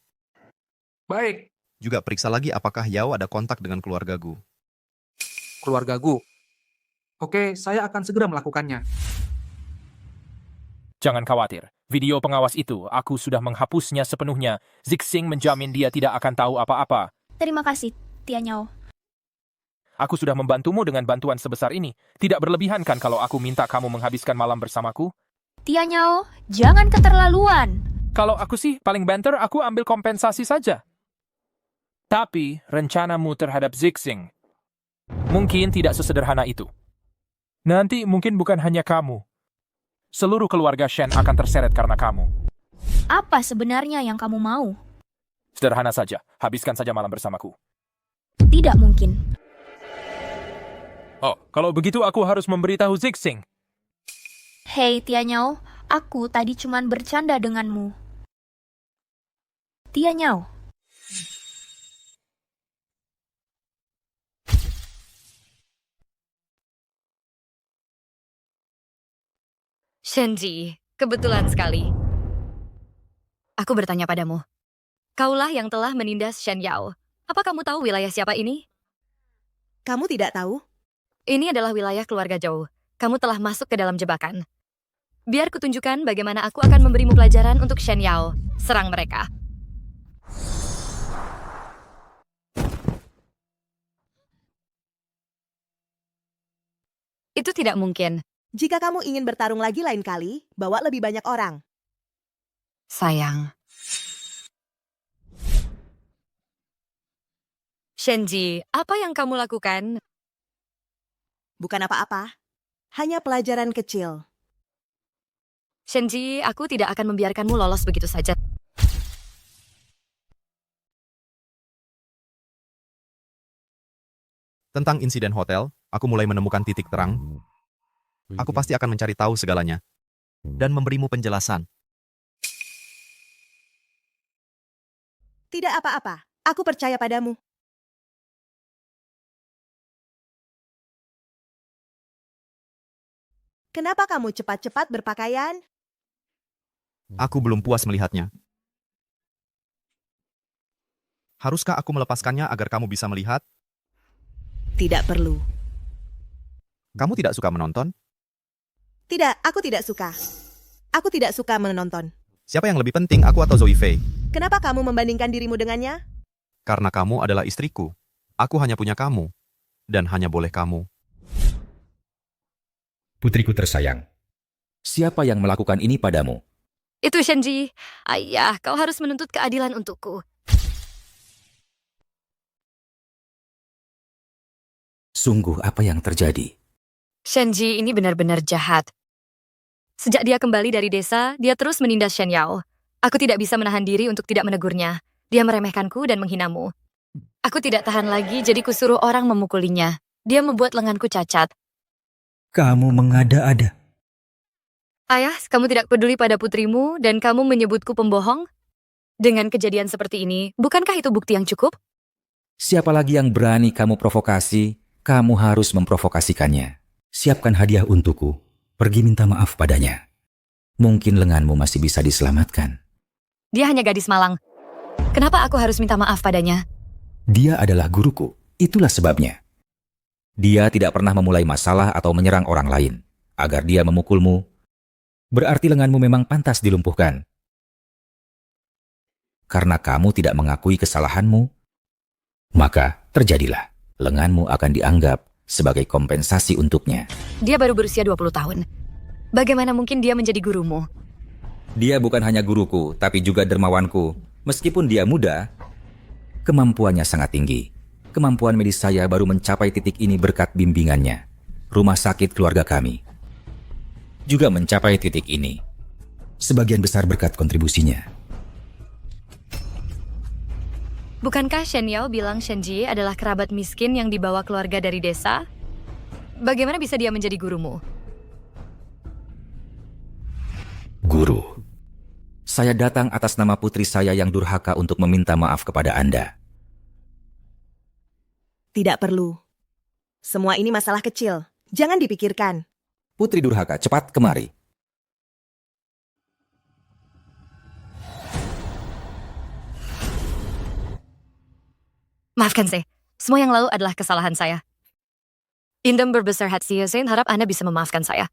Baik. Juga periksa lagi apakah Yao ada kontak dengan keluarga Gu. Keluarga Gu. Oke, saya akan segera melakukannya. Jangan khawatir. Video pengawas itu, aku sudah menghapusnya sepenuhnya. Zixing menjamin dia tidak akan tahu apa-apa. Terima kasih, Tia Nyao. Aku sudah membantumu dengan bantuan sebesar ini. Tidak berlebihan kan kalau aku minta kamu menghabiskan malam bersamaku? Tia Nyao, jangan keterlaluan. Kalau aku sih, paling banter aku ambil kompensasi saja. Tapi, rencanamu terhadap Zixing mungkin tidak sesederhana itu. Nanti mungkin bukan hanya kamu. Seluruh keluarga Shen akan terseret karena kamu. Apa sebenarnya yang kamu mau? Sederhana saja, habiskan saja malam bersamaku. Tidak mungkin. Oh, kalau begitu aku harus memberitahu Zixing. Hei Tia Nyao, aku tadi cuman bercanda denganmu. Tia Nyao. Shenji, kebetulan sekali. Aku bertanya padamu. Kaulah yang telah menindas Shen Yao. Apa kamu tahu wilayah siapa ini? Kamu tidak tahu? Ini adalah wilayah keluarga Zhou. Kamu telah masuk ke dalam jebakan. Biar kutunjukkan bagaimana aku akan memberimu pelajaran untuk Shen Yao. Serang mereka. Itu tidak mungkin. Jika kamu ingin bertarung lagi lain kali, bawa lebih banyak orang. Sayang. Shenji, apa yang kamu lakukan? Bukan apa-apa. Hanya pelajaran kecil. Shenji, aku tidak akan membiarkanmu lolos begitu saja. Tentang insiden hotel, aku mulai menemukan titik terang. Aku pasti akan mencari tahu segalanya. Dan memberimu penjelasan. Tidak apa-apa. Aku percaya padamu. Kenapa kamu cepat-cepat berpakaian? Aku belum puas melihatnya. Haruskah aku melepaskannya agar kamu bisa melihat? Tidak perlu. Kamu tidak suka menonton? Tidak, aku tidak suka. Aku tidak suka menonton. Siapa yang lebih penting, aku atau Zoe Fei? Kenapa kamu membandingkan dirimu dengannya? Karena kamu adalah istriku. Aku hanya punya kamu. Dan hanya boleh kamu. Putriku tersayang, siapa yang melakukan ini padamu? Itu Shenji. Ayah, kau harus menuntut keadilan untukku. Sungguh apa yang terjadi? Shenji ini benar-benar jahat. Sejak dia kembali dari desa, dia terus menindas Shen Yao. Aku tidak bisa menahan diri untuk tidak menegurnya. Dia meremehkanku dan menghinamu. Aku tidak tahan lagi, jadi kusuruh orang memukulinya. Dia membuat lenganku cacat. Kamu mengada-ada. Ayah, kamu tidak peduli pada putrimu dan kamu menyebutku pembohong? Dengan kejadian seperti ini, bukankah itu bukti yang cukup? Siapa lagi yang berani kamu provokasi, kamu harus memprovokasikannya. Siapkan hadiah untukku. Pergi minta maaf padanya. Mungkin lenganmu masih bisa diselamatkan. Dia hanya gadis malang. Kenapa aku harus minta maaf padanya? Dia adalah guruku. Itulah sebabnya. Dia tidak pernah memulai masalah atau menyerang orang lain. Agar dia memukulmu, berarti lenganmu memang pantas dilumpuhkan. Karena kamu tidak mengakui kesalahanmu, maka terjadilah. Lenganmu akan dianggap sebagai kompensasi untuknya. Dia baru berusia 20 tahun. Bagaimana mungkin dia menjadi gurumu? Dia bukan hanya guruku, tapi juga dermawanku. Meskipun dia muda, kemampuannya sangat tinggi. Kemampuan medis saya baru mencapai titik ini berkat bimbingannya. Rumah sakit keluarga kami juga mencapai titik ini. Sebagian besar berkat kontribusinya. Bukankah Shen Yao bilang Shenji adalah kerabat miskin yang dibawa keluarga dari desa? Bagaimana bisa dia menjadi gurumu? Guru, saya datang atas nama putri saya yang durhaka untuk meminta maaf kepada Anda. Tidak perlu. Semua ini masalah kecil. Jangan dipikirkan. Putri durhaka, cepat kemari. Maafkan saya. Semua yang lalu adalah kesalahan saya. Indem berbesar hati, saya harap Anda bisa memaafkan saya.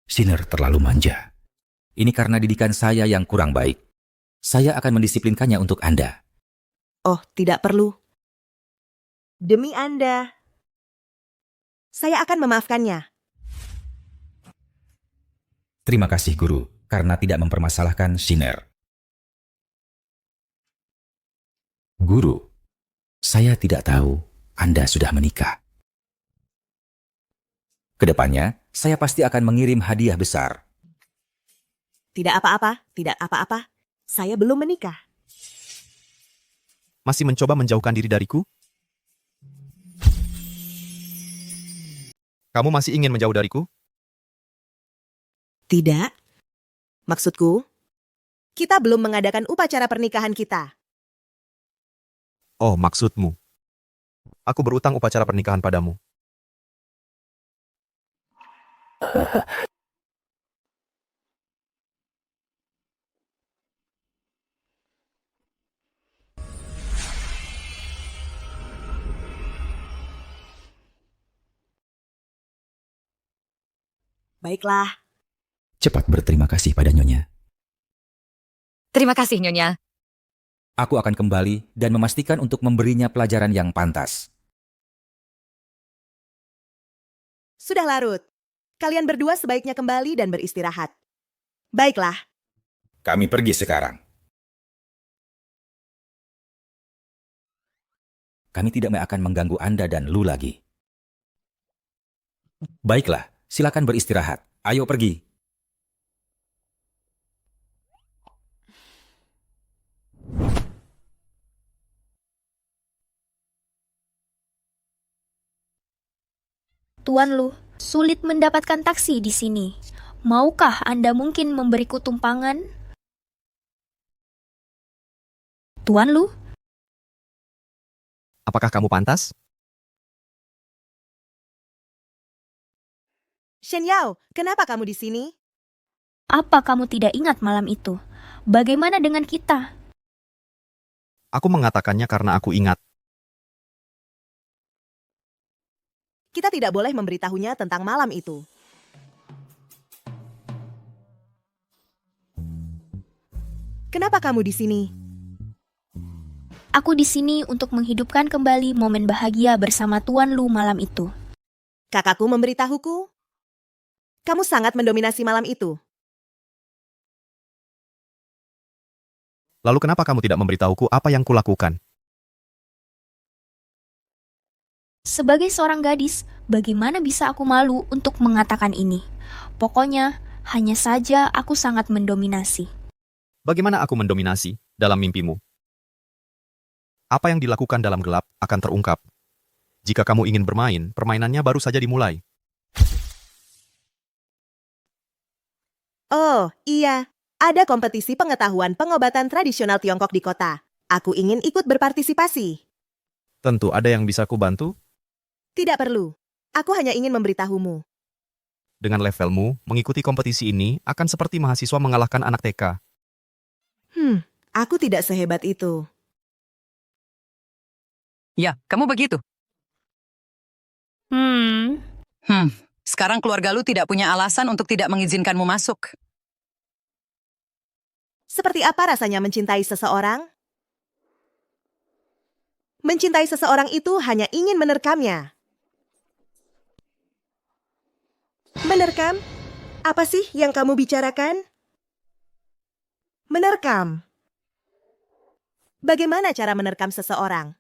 Sinner terlalu manja. Ini karena didikan saya yang kurang baik. Saya akan mendisiplinkannya untuk Anda. Oh, tidak perlu. Demi Anda. Saya akan memaafkannya. Terima kasih, Guru, karena tidak mempermasalahkan Sinner. Guru, saya tidak tahu Anda sudah menikah. Kedepannya, saya pasti akan mengirim hadiah besar. Tidak apa-apa, tidak apa-apa. Saya belum menikah. Masih mencoba menjauhkan diri dariku? Kamu masih ingin menjauh dariku? Tidak. Maksudku, kita belum mengadakan upacara pernikahan kita. Oh, maksudmu. Aku berutang upacara pernikahan padamu. Baiklah. Cepat berterima kasih pada Nyonya. Terima kasih, Nyonya. Aku akan kembali dan memastikan untuk memberinya pelajaran yang pantas. Sudah larut. Kalian berdua sebaiknya kembali dan beristirahat. Baiklah. Kami pergi sekarang. Kami tidak akan mengganggu Anda dan Lu lagi. Baiklah, silakan beristirahat. Ayo pergi. Tuan Lu, sulit mendapatkan taksi di sini. Maukah Anda mungkin memberiku tumpangan? Tuan Lu? Apakah kamu pantas? Shen Yao, kenapa kamu di sini? Apa kamu tidak ingat malam itu? Bagaimana dengan kita? Aku mengatakannya karena aku ingat. Kita tidak boleh memberitahunya tentang malam itu. Kenapa kamu di sini? Aku di sini untuk menghidupkan kembali momen bahagia bersama Tuan Lu malam itu. Kakakku memberitahuku. Kamu sangat mendominasi malam itu. Lalu kenapa kamu tidak memberitahuku apa yang kulakukan? Sebagai seorang gadis, bagaimana bisa aku malu untuk mengatakan ini? Pokoknya, hanya saja aku sangat mendominasi. Bagaimana aku mendominasi dalam mimpimu? Apa yang dilakukan dalam gelap akan terungkap. Jika kamu ingin bermain, permainannya baru saja dimulai. Oh, iya. Ada kompetisi pengetahuan pengobatan tradisional Tiongkok di kota. Aku ingin ikut berpartisipasi. Tentu ada yang bisa kubantu. Tidak perlu. Aku hanya ingin memberitahumu. Dengan levelmu, mengikuti kompetisi ini akan seperti mahasiswa mengalahkan anak TK. Aku tidak sehebat itu. Ya, kamu begitu. Sekarang keluarga lu tidak punya alasan untuk tidak mengizinkanmu masuk. Seperti apa rasanya mencintai seseorang? Mencintai seseorang itu hanya ingin menerkamnya. Menerkam? Apa sih yang kamu bicarakan? Menerkam. Bagaimana cara menerkam seseorang?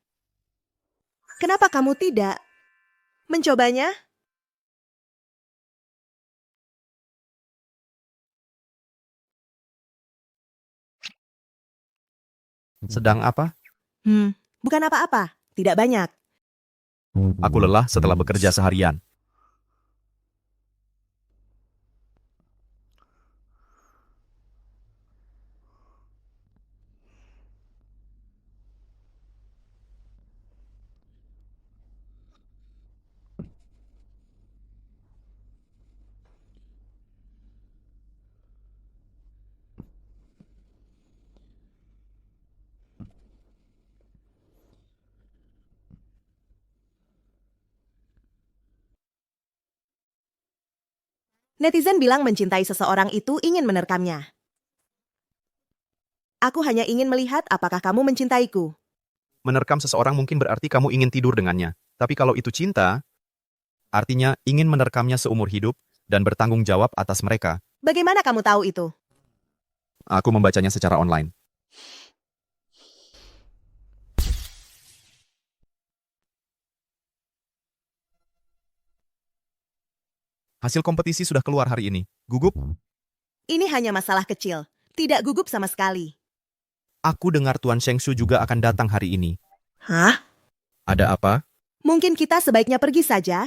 Kenapa kamu tidak mencobanya? Sedang apa? Bukan apa-apa. Tidak banyak. Aku lelah setelah bekerja seharian. Netizen bilang mencintai seseorang itu ingin menerkamnya. Aku hanya ingin melihat apakah kamu mencintaiku. Menerkam seseorang mungkin berarti kamu ingin tidur dengannya. Tapi kalau itu cinta, artinya ingin menerkamnya seumur hidup dan bertanggung jawab atas mereka. Bagaimana kamu tahu itu? Aku membacanya secara online. Hasil kompetisi sudah keluar hari ini. Gugup? Ini hanya masalah kecil. Tidak gugup sama sekali. Aku dengar Tuan Shengshu juga akan datang hari ini. Hah? Ada apa? Mungkin kita sebaiknya pergi saja.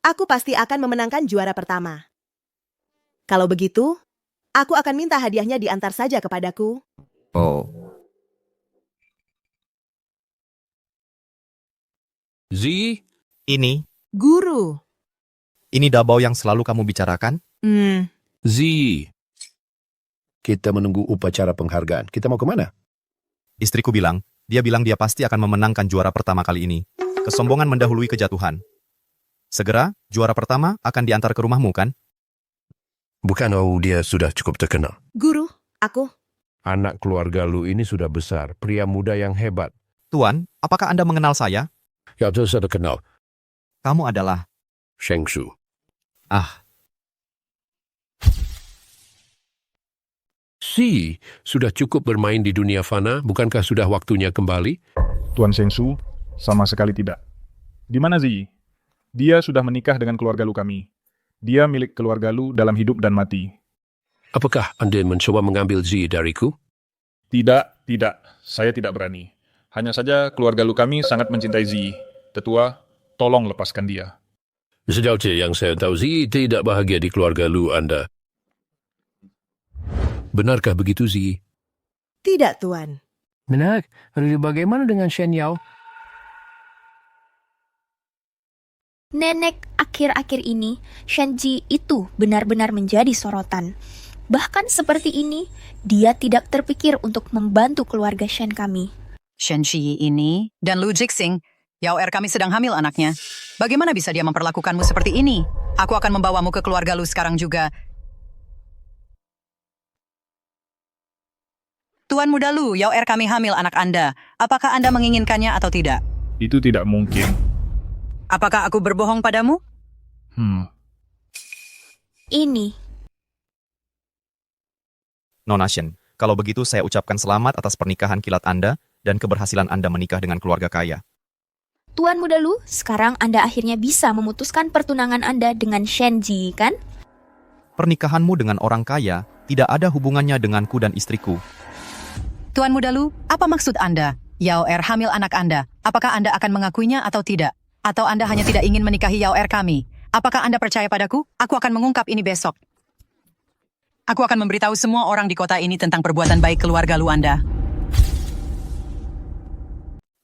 Aku pasti akan memenangkan juara pertama. Kalau begitu, aku akan minta hadiahnya diantar saja kepadaku. Oh. Zi? Ini? Guru. Ini Dabao yang selalu kamu bicarakan? Zi. Kita menunggu upacara penghargaan. Kita mau kemana? Istriku bilang, dia pasti akan memenangkan juara pertama kali ini. Kesombongan mendahului kejatuhan. Segera, juara pertama akan diantar ke rumahmu, kan? Bukan, dia sudah cukup terkenal. Guru, aku. Anak keluarga Lu ini sudah besar, pria muda yang hebat. Tuan, apakah Anda mengenal saya? Ya, sudah kenal. Kamu adalah Shengsu. Ah, Si, sudah cukup bermain di dunia fana, bukankah sudah waktunya kembali? Tuan Shengsu, sama sekali tidak. Di mana Zi? Dia sudah menikah dengan keluarga Lu kami. Dia milik keluarga Lu dalam hidup dan mati. Apakah Anda mencoba mengambil Zi dariku? Tidak, tidak. Saya tidak berani. Hanya saja keluarga Lu kami sangat mencintai Zi. Tetua, tolong lepaskan dia. Sejauh yang saya tahu, Zi tidak bahagia di keluarga Lu Anda. Benarkah begitu, Zi? Tidak, Tuan. Benar. Lalu bagaimana dengan Shen Yao? Nenek akhir-akhir ini, Shenji itu benar-benar menjadi sorotan. Bahkan seperti ini, dia tidak terpikir untuk membantu keluarga Shen kami. Shen Shi ini dan Lu Jixing, Yao Er kami sedang hamil anaknya. Bagaimana bisa dia memperlakukanmu seperti ini? Aku akan membawamu ke keluarga Lu sekarang juga. Tuan muda Lu, Yao Er kami hamil anak Anda. Apakah Anda menginginkannya atau tidak? Itu tidak mungkin. Apakah aku berbohong padamu? Ini. Nona Shen, kalau begitu saya ucapkan selamat atas pernikahan kilat Anda dan keberhasilan Anda menikah dengan keluarga kaya. Tuan muda Lu, sekarang Anda akhirnya bisa memutuskan pertunangan Anda dengan Shenji, kan? Pernikahanmu dengan orang kaya tidak ada hubungannya denganku dan istriku. Tuan muda Lu, apa maksud Anda? Yao Er hamil anak Anda. Apakah Anda akan mengakuinya atau tidak? Atau Anda hanya tidak ingin menikahi Yao Er kami? Apakah Anda percaya padaku? Aku akan mengungkap ini besok. Aku akan memberitahu semua orang di kota ini tentang perbuatan baik keluarga Lu Anda.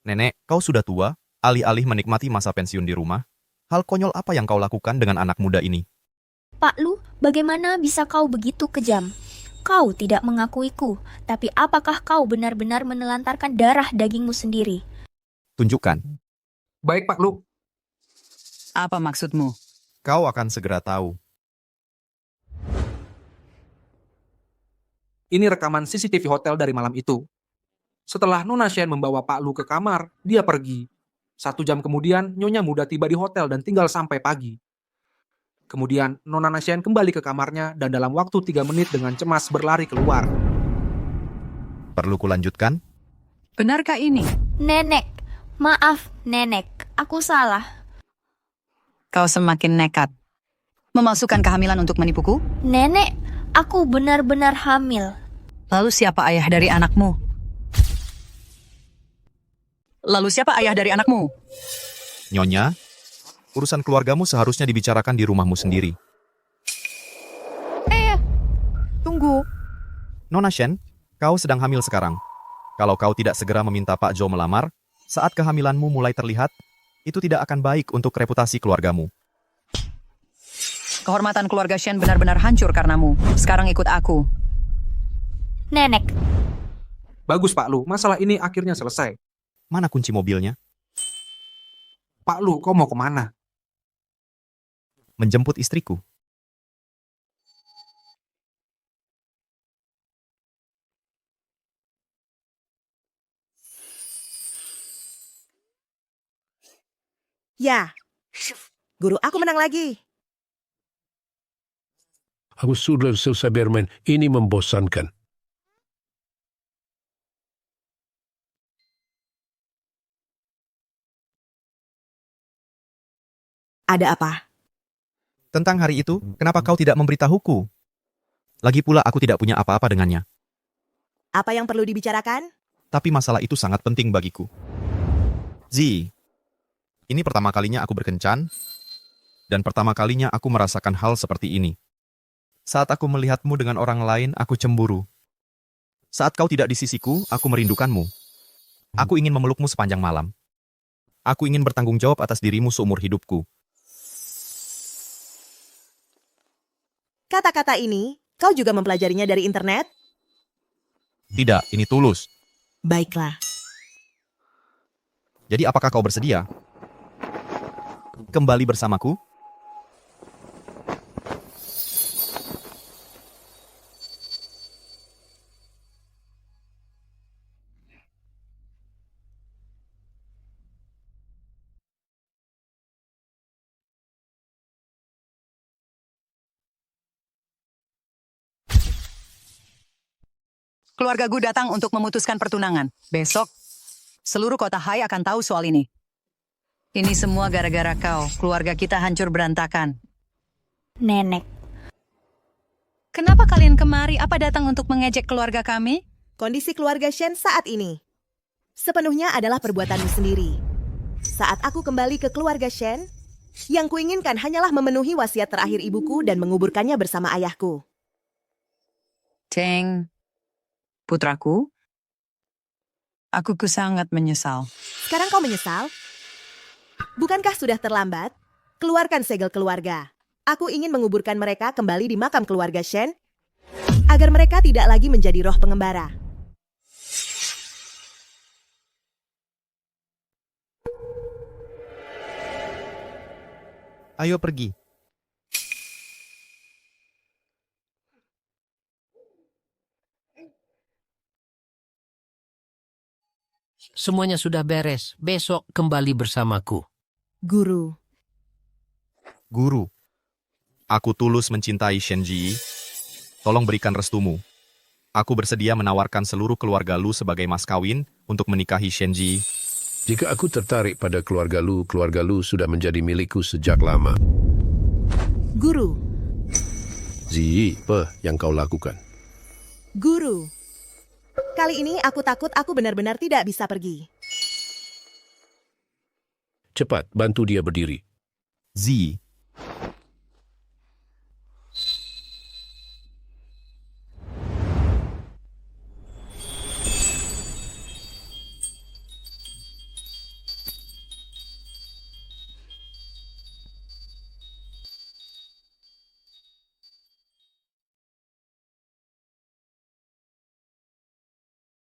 Nenek, kau sudah tua, alih-alih menikmati masa pensiun di rumah. Hal konyol apa yang kau lakukan dengan anak muda ini? Pak Lu, bagaimana bisa kau begitu kejam? Kau tidak mengakuiku, tapi apakah kau benar-benar menelantarkan darah dagingmu sendiri? Tunjukkan. Baik, Pak Lu. Apa maksudmu? Kau akan segera tahu. Ini rekaman CCTV hotel dari malam itu. Setelah Nona Shen membawa Pak Lu ke kamar, dia pergi. 1 jam kemudian, Nyonya muda tiba di hotel dan tinggal sampai pagi. Kemudian, Nona Shen kembali ke kamarnya dan dalam waktu 3 menit dengan cemas berlari keluar. Perlu kulanjutkan? Benarkah ini? Nenek, maaf, Nenek, aku salah. Kau semakin nekat. Memalsukan kehamilan untuk menipuku? Nenek, aku benar-benar hamil. Lalu siapa ayah dari anakmu? Nyonya, urusan keluargamu seharusnya dibicarakan di rumahmu sendiri. Tunggu. Nona Shen, kau sedang hamil sekarang. Kalau kau tidak segera meminta Pak Zhou melamar, saat kehamilanmu mulai terlihat, itu tidak akan baik untuk reputasi keluargamu. Kehormatan keluarga Shen benar-benar hancur karenamu. Sekarang ikut aku. Nenek. Bagus, Pak Lu, masalah ini akhirnya selesai. Mana kunci mobilnya? Pak Lu, kau mau kemana? Menjemput istriku. Ya, guru aku menang lagi. Aku sudah selesai bermain. Ini membosankan. Ada apa? Tentang hari itu, kenapa kau tidak memberitahuku? Lagi pula aku tidak punya apa-apa dengannya. Apa yang perlu dibicarakan? Tapi masalah itu sangat penting bagiku. Zi, ini pertama kalinya aku berkencan, dan pertama kalinya aku merasakan hal seperti ini. Saat aku melihatmu dengan orang lain, aku cemburu. Saat kau tidak di sisiku, aku merindukanmu. Aku ingin memelukmu sepanjang malam. Aku ingin bertanggung jawab atas dirimu seumur hidupku. Kata-kata ini, kau juga mempelajarinya dari internet? Tidak, ini tulus. Baiklah. Jadi apakah kau bersedia? Kembali bersamaku? keluarga Gu datang untuk memutuskan pertunangan. Besok, seluruh kota Hai akan tahu soal ini. Ini semua gara-gara kau. Keluarga kita hancur berantakan. Nenek. Kenapa kalian kemari? Apa datang untuk mengejek keluarga kami? Kondisi keluarga Shen saat ini sepenuhnya adalah perbuatanmu sendiri. Saat aku kembali ke keluarga Shen, yang kuinginkan hanyalah memenuhi wasiat terakhir ibuku dan menguburkannya bersama ayahku. Cheng, putraku, aku sangat menyesal. Sekarang kau menyesal? Bukankah sudah terlambat? Keluarkan segel keluarga. Aku ingin menguburkan mereka kembali di makam keluarga Shen, agar mereka tidak lagi menjadi roh pengembara. Ayo pergi. Semuanya sudah beres. Besok kembali bersamaku. Guru. Guru, aku tulus mencintai Shenji. Tolong berikan restumu. Aku bersedia menawarkan seluruh keluarga Lu sebagai mas kawin untuk menikahi Shenji. Jika aku tertarik pada keluarga Lu sudah menjadi milikku sejak lama. Guru. Ziyi, apa yang kau lakukan? Guru. Kali ini aku takut aku benar-benar tidak bisa pergi. Cepat, bantu dia berdiri. Zi,